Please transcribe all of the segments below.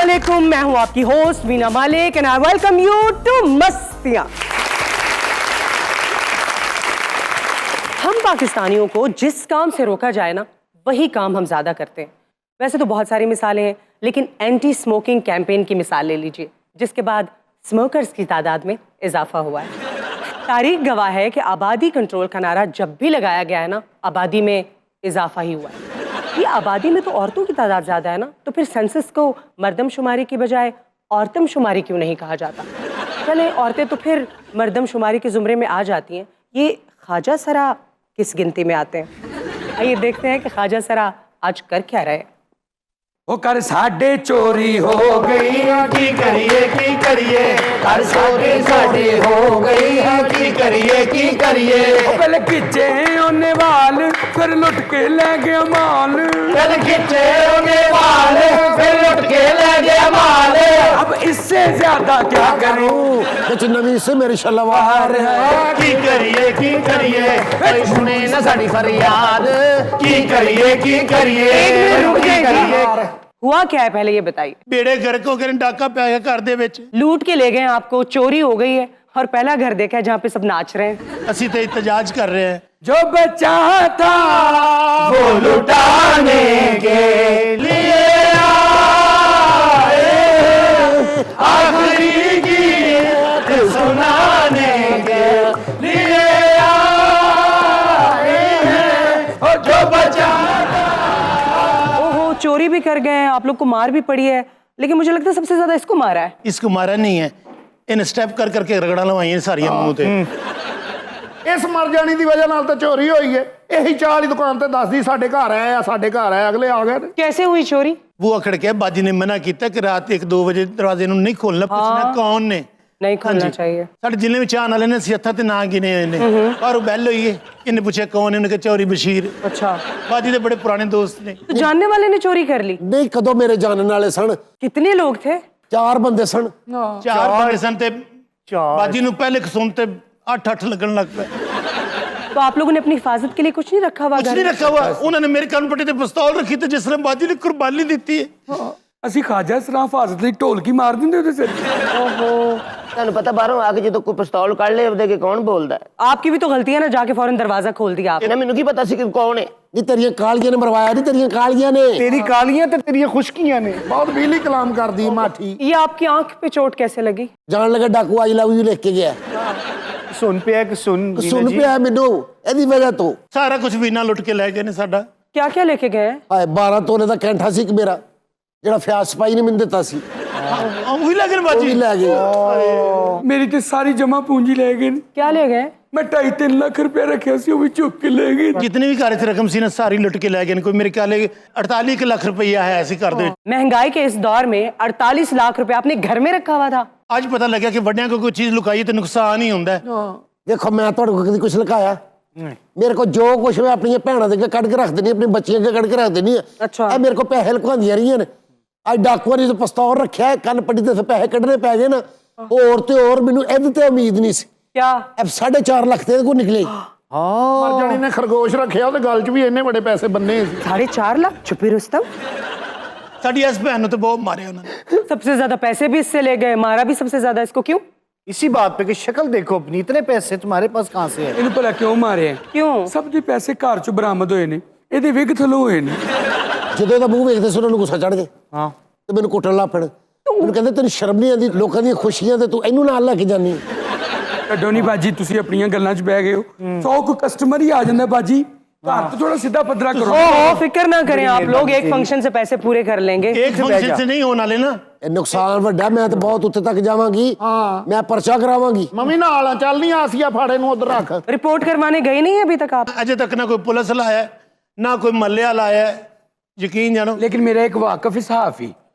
अस्सलामुअलैकुम, मैं हूं आपकी host Veena Malik and I welcome you to Mastiyan. हम पाकिस्तानियों को जिस काम से रोका जाए ना, वही काम हम ज्यादा करते हैं। वैसे तो बहुत सारी मिसालें हैं, लेकिन एंटी स्मोकिंग कैंपेन की मिसाल ले लीजिए, जिसके बाद स्मोकर्स की तादाद में इजाफा हुआ है। तारीख गवाह है कि आबादी कंट्रोल का नारा जब भी लगाया गया है ना, आबादी में इजाफा ही हुआ है। ये आबादी में तो औरतों की तादाद ज़्यादा है ना, तो फिर सेंसस को मर्दमशुमारी की बजाय औरतमशुमारी क्यों नहीं कहा जाता? चले, औरतें तो फिर मर्दमशुमारी के ज़ुमरे में आ जाती हैं। ये ख्वाजा सरा किस गिनती में आते हैं? आइए देखते हैं कि ख्वाजा सरा आज कर क्या रहे। वो कर साडे चोरी हो गई है, की करिए कर साडे हो गई है, की करिए पहले खिंचे ओने वाल फिर लुट के ले गया माल, पहले खिंचे ओने वाल फिर लुट के ले गया माल। अब इससे ज्यादा क्या करूं, कुछ नवी से मेरी शलवार है। की करिए कोई सुने ना साडी फरियाद, की करिए। हुआ क्या है पहले ये बताइए। बेड़े गर्क हो गए, डाका पै गया घर दे विच। लूट के ले गए आपको, चोरी हो गई है, और पहला घर देखा है जहाँ पे सब नाच रहे हैं। असी तो इतजाज कर रहे हैं। जो बचा था वो लुटाने के लिए आए, आखिरी गीत सुनाने के लिए आए हैं। और जो बचा ओहो, चोरी भी कर गए हैं, आप लोग को मार भी पड़ी है, लेकिन मुझे लगता है सबसे ज्यादा इसको मारा है। इसको मारा नहीं है, इन स्टेप कर करके रगड़ा लवाई सारिया मुंह ते। इस मर जाने की वजह नाल तो चोरी हुई है। यही चाल ही दुकान ते दसदी साडे घर आया, साडे घर आया, अगले आ गए। कैसे हुई चोरी? बुआ खड़के बाजी ने मना किया कि रात 1-2 वजे दरवाजे नहीं खोलना, पूछना कौन ने। नहीं खोलना चाहिए। साडे जिले में चाहन वाले ने सियाथा ते ना गिने ने, पर बैल हुई है। इन्हें पूछा कौन है, उन्हें कहा चोरी बशीर। अच्छा, बाजी दे बड़े पुराने दोस्त ने। तो जानने वाले ने चोरी कर ली? नहीं, कदों मेरे जानने वाले सन। कितने लोग थे? 4 बंदे सन। 4 बंदे सन ते बाजी नु पहले सुनते 8 लगन लग पे। तो आप लोगों ने अपनी हिफाजत के लिए कुछ नहीं रखा हुआ? कुछ नहीं रखा हुआ। उन्होंने मेरे कान पट्टी ते पिस्तौल रखी थी, जिसने बाजी ने कुर्बानी दी है। ਅਸੀਂ ਖਾਜਾ ਸਰਾਂ ਹਿਫਾਜ਼ਤ ਲਈ ਢੋਲਕੀ ਮਾਰ ਦਿੰਦੇ ਉਹਦੇ ਸਿਰ। ओहो, ਤੁਹਾਨੂੰ ਪਤਾ ਬਾਹਰੋਂ ਆ ਕੇ ਜਦੋਂ ਕੋਈ ਪਿਸਤੌਲ ਕੱਢ ਲੇ ਉਹਦੇ ਕੇ ਕੌਣ ਬੋਲਦਾ ਹੈ? आपकी भी तो गलती है ना, जाके फौरन दरवाजा खोल दिया आपने। ਇਹਨਾਂ ਮੈਨੂੰ ਕੀ ਪਤਾ ਸੀ ਕਿ ਕੌਣ ਹੈ? नहीं तेरिया कालियां ने मरवाया, नहीं तेरिया कालियां ने। तेरी कालियां ते तेरिया खुशकियां ने। बहुत बिजली कलाम कर दी माठी। ये आपकी आंख पे चोट कैसे लगी? जान लगा डाकू आई लव यू लिख के गया। सुन पे है कि सुन सुन पे है मैनू एदी वजह तो। सारा कुछ बीना लुट के ले गए ने साडा। क्या क्या लेके गए हैं? हाय 12 तोले का कैंठा सी मेरा, ਜਿਹੜਾ ਫਿਆਸ ਸਪਾਈ ਨੇ ਮੈਨੂੰ ਦਿੱਤਾ ਸੀ, ਉਹੀ ਲੈ ਗਏ ਉਹ ਬਾਜੀ। ਵੀ ਲੈ ਗਏ। ਮੇਰੀ ਤੇ ਸਾਰੀ ਜਮਾ ਪੂੰਜੀ ਲੈ ਗਏ ਨੇ। क्या ले गए? ਮੈਂ 2.5-3 ਲੱਖ ਰੁਪਏ ਰੱਖਿਆ ਸੀ, ਉਹ ਵੀ ਚੁੱਕ ਕੇ ਲੈ ਗਏ। जितनी भी घर च रकम सी ना सारी लुट के ले गए ने। कोई मेरे ख्याल 48 लाख रुपया है ऐसी घर दे। महंगाई के इस दौर में 48 लाख रुपए आपने घर में रखा हुआ था? आज पता लगा कि वड्डियां को कोई चीज लुकाई तो नुकसान ही होता है। देखो मैं ਤੁਹਾਡੇ ਕੋਲ ਕਦੀ ਕੁਝ ਲੁਕਾਇਆ? ਮੇਰੇ ਕੋਲ ਜੋ ਕੁਝ ਮੈਂ ਆਪਣੀਆਂ ਭੈਣਾਂ ਦੇ ਅੱਗੇ ਕੱਢ ਕੇ ਰੱਖ ਦਿੰਦੀ, ਆਪਣੀ ਬੱਚੀਆਂ ਅੱਗੇ ਕੱਢ ਕੇ ਰੱਖ ਦਿੰਦੀ। ਅੱਛਾ। ਇਹ ਮੇਰੇ ਕੋਲ ਪੈਸੇ ਲੁਕਾਉਂਦੀਆਂ ਰਹੀਆਂ ਨੇ। ਅੱਜ ਡਾਕੂਆਂ ਨੇ ਪਿਸਤੌਲ ਰੱਖਿਆ, ਕੰਨ ਪੱਟੀ ਤੇ ਪੈਸੇ ਕੱਢਣੇ ਪੈ ਗਏ ਨਾ। ਹੋਰ ਤੇ ਹੋਰ ਮੈਨੂੰ ਇਹਦੇ ਤੇ ਉਮੀਦ ਨਹੀਂ ਸੀ। क्या? 4.5 ਲੱਖ ਤੇ ਕੋ ਨਿਕਲੇ। मर जाने ने खरगोश रखे ਉਹਦੇ गल च भी इन्ने बड़े पैसे बनने सी। 4.5 लाख? छुपी रुस्तम, साड़ी इस बहन तो बहुत मारे उन्होंने। सबसे ज्यादा पैसे भी इससे ले गए, मारा भी सबसे ज्यादा। इसको क्यों? इसी बात पे कि शक्ल देखो अपनी, इतने पैसे तुम्हारे पास कहाँ से है? ਇਹਨੂੰ ਭਲਾ ਕਿਉਂ ਮਾਰਿਆ? क्यों? ਸਭ ਦੇ ਪੈਸੇ ਘਰ ਚੋਂ ਬਰਾਮਦ ਹੋਏ ਨੇ, ਇਹਦੇ ਵਿਗ ਥਲੋਂ ਹੋਏ ਨੇ। ਜਦੋਂ ਇਹਦਾ ਮੂੰਹ ਵੇਖਦੇ ਸੀ ਉਹਨਾਂ ਨੂੰ ਗੁੱਸਾ ਚੜ ਗਿਆ। ਹਾਂ, ਤੇ ਮੈਨੂੰ ਕੁੱਟਣ ਲੱਗ ਪਣ। ਮੈਨੂੰ ਕਹਿੰਦੇ ਤੈਨੂੰ ਸ਼ਰਮ ਨਹੀਂ ਆਉਂਦੀ? ਲੋਕਾਂ ਦੀਆਂ ਖੁਸ਼ੀਆਂ ਤੇ ਤੂੰ ਇਹਨੂੰ ਨਾਲ ਲੈ ਕੇ ਜਾਂਦੀ। ਕੱਢੋ ਨਹੀਂ ਬਾਜੀ, ਤੁਸੀਂ ਆਪਣੀਆਂ ਗੱਲਾਂ 'ਚ ਬਹਿ ਗਏ ਹੋ। 100 ਕੋ ਕਸਟਮਰ ਹੀ ਆ ਜਾਂਦਾ ਬਾਜੀ। घर तो थोड़ा सीधा पद्धरा करो। फिक्र ना करें आप लोग, एक फंक्शन से पैसे पूरे कर लेंगे। एक फंक्शन से नहीं होने वाले ना। नुकसान ਵੱਡਾ, ਮੈਂ ਤਾਂ ਬਹੁਤ ਉੱਤੇ ਤੱਕ ਜਾਵਾਂਗੀ। मैं पर्चा करावांगी। मम्मी नाल आ, चल नहीं आसिया फाड़े नु उधर रख। रिपोर्ट करवाने गए नहीं है अभी तक आप? अजय तक ना कोई पुलिस लाया ना कोई मल्लिया लाया, यकीन जानो। लेकिन मेरा एक वाकफ सहाफी,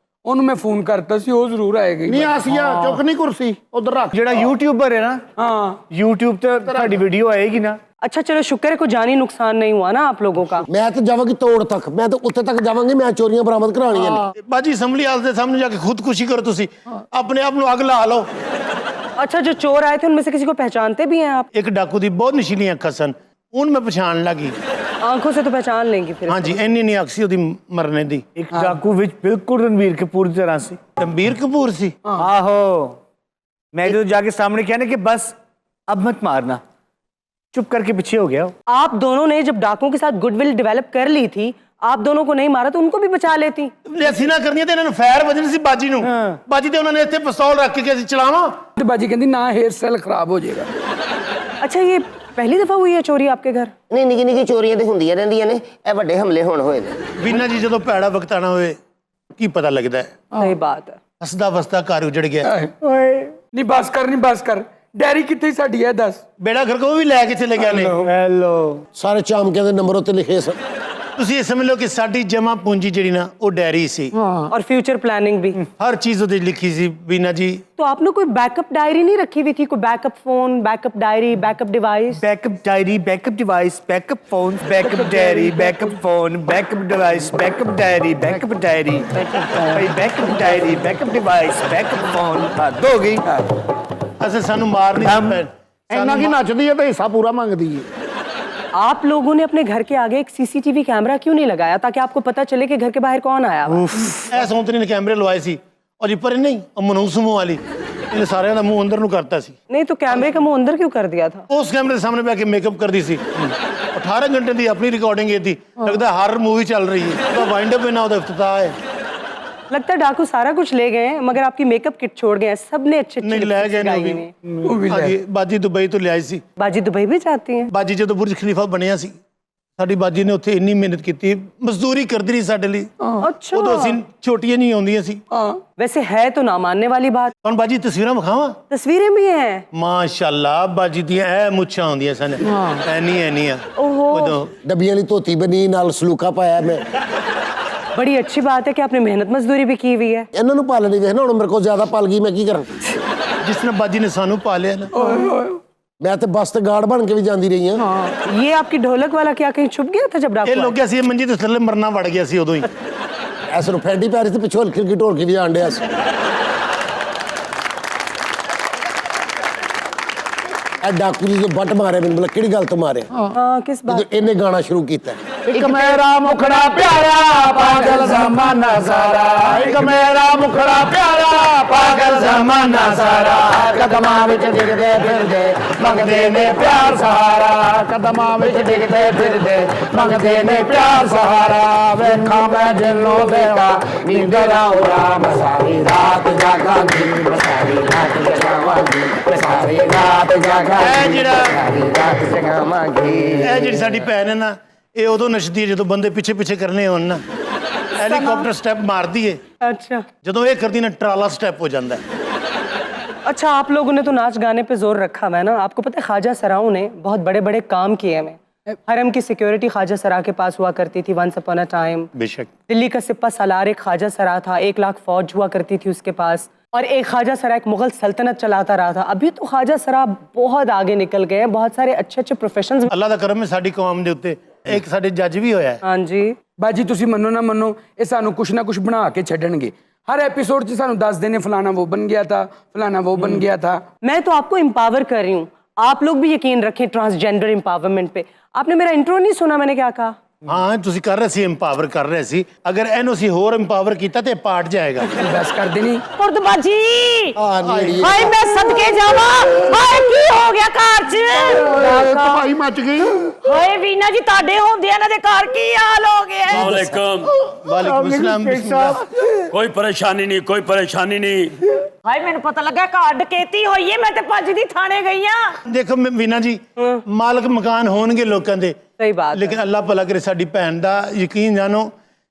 ਉਹਨੂੰ ਮੈਂ ਫੋਨ ਕਰਤਾ ਸੀ, ਉਹ ਜ਼ਰੂਰ ਆਏਗਾ। नहीं आसिया चुक नहीं कुर्सी उधर रख। जेड़ा यूट्यूबर है ना, हाँ यूट्यूब ते ਤੁਹਾਡੀ वीडियो आएगी ना। अच्छा चलो, शुक्र है कोई जानी नुकसान नहीं हुआ ना आप लोगों का। मैं तो जावांगी तोड़ तक, मैं तो उत्ते तक जावांगी। मैं चोरियां बरामद करानियां ने। बाजी असैम्बली हाल के सामने जाके खुदकुशी करो, तुसी अपने आप को अग ला लो। अच्छा, जो चोर आए थे उनमें से किसी को पहचानते भी हैं आप? एक डाकू दी बहुत नशीली अखा सन, उन मैं पछाण लगी। आंखों से तो पहचान लेंगी फिर। हाँ जी, ਇੰਨੀ ਨਹੀਂ ਅਕਸੀ ਉਹਦੀ ਮਰਨੇ ਦੀ। ਇੱਕ ਡਾਕੂ ਵਿੱਚ ਬਿਲਕੁਲ ਰਣਵੀਰ ਕਪੂਰ ਦੀ ਤਰ੍ਹਾਂ ਸੀ। ਰਣਬੀਰ ਕਪੂਰ ਸੀ। आहो मैं जो जाके सामने किया ना कि बस अब मत मारना, चुप करके पीछे हो गया। आप दोनों ने जब डाकुओं के साथ गुडविल डेवलप कर ली थी, आप दोनों को नहीं मारा तो उनको भी बचा लेती। ਅਸੀਂ ਨਾ ਕਰਨੀਆਂ ਤੇ ਇਹਨਾਂ ਨੂੰ ਫਾਇਰ ਵੱਜਣੀ ਸੀ ਬਾਜੀ ਨੂੰ। ਬਾਜੀ ਤੇ ਉਹਨਾਂ ਨੇ ਇੱਥੇ ਪਿਸਤੌਲ ਰੱਖ ਕੇ ਅਸੀਂ ਚਲਾਵਾਂ। ਤੇ ਬਾਜੀ ਕਹਿੰਦੀ ਨਾ ਹੇਅਰ ਸਟਾਈਲ ਖਰਾਬ ਹੋ ਜਾਏਗਾ। अच्छा, ये पहली दफा हुई है चोरी आपके घर? ਨਹੀਂ ਨਿੱਕੀ ਨਿੱਕੀ ਚੋਰੀਆਂ ਤੇ ਹੁੰਦੀਆਂ ਰਹਿੰਦੀਆਂ ਨੇ, ਇਹ ਵੱਡੇ ਹਮਲੇ ਹੁਣ ਹੋਏ ਨੇ। ਵੀਨਾ ਜੀ ਜਦੋਂ ਭੈੜਾ ਵਕਤ ਆਣਾ ਹੋਵੇ ਕੀ ਪਤਾ ਲੱਗਦਾ ਹੈ। सही बात है। ਹੱਸਦਾ ਵਸਦਾ ਘਰ ਉਜੜ ਗਿਆ। ਓਏ ਨਹੀਂ ਬਸ ਕਰ, ਨਹੀਂ ਬਸ ਕਰ। ਡੈਰੀ ਕਿੱਥੇ ਸਾਡੀ ਹੈ ਦੱਸ। ਬੇੜਾ ਘਰ ਕੋ ਵੀ ਲੈ ਕੇ ਚਲੇ ਗਏ ਨੇ। हेलो ਸਾਰੇ ਚਾਮਕਿਆਂ ਦੇ ਨੰਬਰ ਉੱਤੇ ਲਿਖੇ ਸਨ। ਤੁਸੀਂ ਇਹ ਸਮਝ ਲਓ ਕਿ ਸਾਡੀ ਜਮਾ ਪੂੰਜੀ ਜਿਹੜੀ ਨਾ ਉਹ ਡੈਰੀ ਸੀ। और फ्यूचर प्लानिंग भी। ਹਰ ਚੀਜ਼ ਉਹਦੇ ਲਿਖੀ ਸੀ ਵੀਨਾ ਜੀ। तो आपने कोई बैकअप डायरी नहीं रखी हुई थी? कोई backup phone, backup diary, backup device? Backup diary, backup device, backup phone, backup diary, backup phone, backup device, backup diary, backup diary, backup diary, backup device, backup phone. हद हो गई। ਅਸੀਂ ਸਾਨੂੰ ਮਾਰ ਨਹੀਂ ਪੈ ਇੰਨਾ ਕੀ ਨੱਚਦੀ ਹੈ ਤੇ ਹਿੱਸਾ ਪੂਰਾ ਮੰਗਦੀ ਹੈ। आप लोगों ने अपने घर के आगे एक सीसीटीवी कैमरा क्यों नहीं लगाया ताकि आपको पता चले कि घर के बाहर कौन आया हुआ? ਐ ਸੌਂਤਰੀ ਨੇ ਕੈਮਰੇ ਲਵਾਏ ਸੀ ਔਰ ਪਰ ਨਹੀਂ ਉਹ ਮਨੂਸ ਮੂੰਹ ਵਾਲੀ ਇਹਨੇ ਸਾਰਿਆਂ ਦਾ ਮੂੰਹ ਅੰਦਰ ਨੂੰ ਕਰਤਾ ਸੀ। नहीं तो कैमरे का मुंह अंदर क्यों कर दिया था? ਉਸ ਕੈਮਰੇ ਦੇ ਸਾਹਮਣੇ ਬੈ ਕੇ ਮੇਕਅਪ ਕਰਦੀ ਸੀ। 18 ਘੰਟੇ ਦੀ ਆਪਣੀ ਰਿਕਾਰਡਿੰਗ ਇਹ ਥੀ, ਲੱਗਦਾ ਹਰ ਮੂਵੀ ਚੱਲ ਰਹੀ ਹੈ। ਉਹਦਾ ਵਾइंड अप ना ਉਹਦਾ ਇਫਤਤਾਹ ਹੈ। लगता है डाकू सारा कुछ ले गए हैं मगर आपकी मेकअप किट छोड़ गए हैं। सबने अच्छे ਨਹੀਂ ਲੈ ਗਏ ਨੇ ਉਹ ਵੀ। ਹਾਂਜੀ, ਬਾਜੀ ਦੁਬਈ ਤੋਂ ਲਿਆਈ ਸੀ। बाजी दुबई भी जाती हैं? ਬਾਜੀ ਜਦੋਂ ਬੁਰਜ ਖਲੀਫਾ ਬਣਿਆ ਸੀ ਸਾਡੀ ਬਾਜੀ ਨੇ ਉੱਥੇ ਇੰਨੀ ਮਿਹਨਤ ਕੀਤੀ, ਮਜ਼ਦੂਰੀ ਕਰਦੀ ਰਹੀ ਸਾਡੇ ਲਈ। अच्छा, ਉਦੋਂ ਅਸੀਂ ਛੋਟੀਆਂ ਨਹੀਂ ਆਉਂਦੀਆਂ ਸੀ। वैसे है तो ना मानने वाली बात। ਹੁਣ ਬਾਜੀ ਤਸਵੀਰਾਂ ਵਿਖਾਵਾਂ? तस्वीरें भी हैं। ਮਾਸ਼ਾਅੱਲਾ ਬਾਜੀ ਦੀਆਂ ਐ ਮੁੱਛਾਂ ਆਉਂਦੀਆਂ ਸਨ, ਐਨੀਆਂ ओहो, ਉਦੋਂ। ਡੱਬੀਆਂ ਵਾਲੀ ਧੋਤੀ ਬਣੀ ਨਾਲ ਸਲੂਕਾ ਪਾਇਆ ਮੈਂ। बड़ी अच्छी बात है कि आपने मेहनत मजदूरी भी की हुई है। ਇਹਨਾਂ ਨੂੰ ਪਾਲਣੀ ਵੇਖ ਨਾ, ਹੁਣ ਮੇਰੇ ਕੋਲ ਜ਼ਿਆਦਾ ਪਲ ਗਈ, ਮੈਂ ਕੀ ਕਰਾਂ। ਜਿਸ ਤਰ੍ਹਾਂ ਬਾਜੀ ਨੇ ਸਾਨੂੰ ਪਾਲਿਆ ਨਾ। ਮੈਂ ਤੇ ਬੱਸ ਤੇ ਗਾਰਡ ਬਣ ਕੇ ਵੀ ਜਾਂਦੀ ਰਹੀ ਹਾਂ। ये आपकी ढोलक वाला क्या कहीं छुप गया था जब ਇਹ डाकू आए? ਲੋਕਿਆ ਸੀ ਮੰਜੀ ਤੇ ਥੱਲੇ ਮਰਨਾ ਵੜ ਗਿਆ ਸੀ ਉਦੋਂ ਹੀ। ਐਸ ਨੂੰ ਫੈਂਡੀ ਪੈਰੀ ਤੇ ਪਿੱਛੋਂ ਹਲਕੀ ਹਲਕੀ ਢੋਲਕੀ ਵੀ ਜਾਣ ਡਿਆ ਸੀ। ਇਹ ਡਾਕੂ ਜੀ ਜੋ ਬੱਟ ਮਾਰਿਆ ਮੈਨੂੰ, ਕਿਹੜੀ ਗੱਲ ਤੋਂ ਮਾਰਿਆ? हाँ, किस बात? ਜਦੋਂ ਇਹਨੇ ਗਾਣਾ ਸ਼ੁਰੂ ਕੀਤਾ। ਇੱਕ ਮੇਰਾ ਮੁਖੜਾ ਪਿਆਰਾ ਪਾਗਲ ਜ਼ਮਾਨਾ ਸਾਰਾ, ਇੱਕ ਮੇਰਾ ਮੁਖੜਾ ਪਿਆਰਾ ਪਾਗਲ ਜ਼ਮਾਨਾ ਸਾਰਾ, ਕਦਮਾਂ ਵਿੱਚ ਡਿੱਗਦੇ ਫਿਰਦੇ ਮੰਗਦੇ ਨੇ ਪਿਆਰ ਸਹਾਰਾ, ਕਦਮਾਂ ਵਿੱਚ ਡਿੱਗਦੇ ਫਿਰਦੇ ਮੰਗਦੇ ਨੇ ਪਿਆਰ ਸਹਾਰਾ, ਵੇਖਾਂ ਮੈਂ ਦਿਲੋਂ ਦੇਗਾ ਨੀਂਦਰ ਆਉਰਾ, ਸਾਰੀ ਰਾਤ ਜਾਗਾਂਗੀ, ਸਾਰੀ ਰਾਤ ਜਗਾਵਾਂਗੀ, ਸਾਰੀ ਰਾਤ ਜਾਗਾਂਗੀ, ਸਾਰੀ ਰਾਤ ਜਗਾਵਾਂਗੀ। ਇਹ ਜਿਹੜੀ ਸਾਡੀ ਭੈਣ ਹੈ ਨਾ, ਇਹ ਉਦੋਂ ਨੱਚਦੀ ਹੈ ਜਦੋਂ ਬੰਦੇ ਪਿੱਛੇ ਪਿੱਛੇ ਕਰਨੇ ਹੋਣ ਨਾ। ਹੈਲੀਕਾਪਟਰ ਸਟੈਪ ਮਾਰਦੀ ਹੈ, अच्छा ਜਦੋਂ ਇਹ ਕਰਦੀ ਨਾ ਟਰਾਲਾ ਸਟੈਪ ਹੋ ਜਾਂਦਾ ਹੈ। अच्छा, आप लोगों ने तो नाच गाने पे जोर रखा हुआ है ना। आपको पता है ख्वाजा सराओं ने बहुत बड़े बड़े काम किए हैं। हरम की सिक्योरिटी ख्वाजा सरा के पास हुआ करती थी वंस अपॉन अ टाइम। बेशक दिल्ली का सिप्पा सालार एक ख्वाजा सरा था, 1 लाख फौज हुआ करती थी उसके पास, और एक ख्वाजा सरा एक मुगल सल्तनत चलाता रहा था। अभी तो ख्वाजा सरा बहुत आगे निकल गए हैं, बहुत सारे अच्छे अच्छे प्रोफेशंस। ਅੱਲਾ ਦਾ ਕਰਮ ਹੈ ਸਾਡੀ ਕੌਮ ਦੇ ਉੱਤੇ। ਇੱਕ ਸਾਡੇ ਜੱਜ ਵੀ ਹੋਇਆ ਹੈ। हाँ जी, ਬਾਜੀ ਤੁਸੀਂ ਮੰਨੋ ਨਾ ਮੰਨੋ, ਇਹ ਸਾਨੂੰ ਕੁਛ ਨਾ ਕੁਛ ਬਣਾ ਕੇ ਛੱਡਣਗੇ। हर एपिसोड से सानू दस देने फलाना वो बन गया था, फलाना वो बन गया था। मैं तो आपको एम्पावर कर रही हूँ, आप लोग भी यकीन रखें ट्रांसजेंडर एम्पावरमेंट पे। आपने मेरा इंट्रो नहीं सुना, मैंने क्या कहा? ਹਾਂ ਤੁਸੀਂ ਕਰ ਰਹੇ ਸੀ, ਇੰਪਾਵਰ ਕਰ ਰਹੇ ਸੀ। ਅਗਰ ਇਹਨੂੰ ਅਸੀਂ ਹੋਰ ਇੰਪਾਵਰ ਕੀਤਾ ਤੇ ਪਾਟ ਜਾਏਗਾ। बस कर देनी। ਪੁਰਤਬਾਜੀ ਆ ਨੇੜੀ ਹਾਏ ਮੈਂ ਸਦਕੇ ਜਾਵਾਂ। ਹਾਏ ਕੀ ਹੋ ਗਿਆ ਘਰ 'ਚ? ਤਬਾਹੀ ਮਚ ਗਈ। ਹਾਏ ਵੀਨਾ ਜੀ ਤੁਹਾਡੇ ਹੁੰਦੇ ਇਹਨਾਂ ਦੇ ਘਰ ਕੀ ਹਾਲ ਹੋ ਗਿਆ? वालेकुम। ਵਾਲੇਕੁਮ ਅਸਲਾਮ। ਬਿਸਮਿਲ੍ਲਾਹ। कोई परेशानी नहीं, कोई परेशानी नहीं। ਹਾਏ ਮੈਨੂੰ ਪਤਾ ਲੱਗਾ ਘਰ ਡਕੈਤੀ ਹੋਈ ਹੈ, ਮੈਂ ਤੇ ਭੱਜਦੀ ਥਾਣੇ ਗਈ ਆ। ਦੇਖੋ ਵੀਨਾ ਜੀ, ਮਾਲਕ ਮਕਾਨ ਹੋਣਗੇ ਲੋਕਾਂ ਦੇ, सही बात है। ਲੇਕਿਨ ਅੱਲਾ ਭਲਾ ਕਰੇ ਸਾਡੀ ਭੈਣ ਦਾ ਯਕੀਨ ਜਾਣੋ,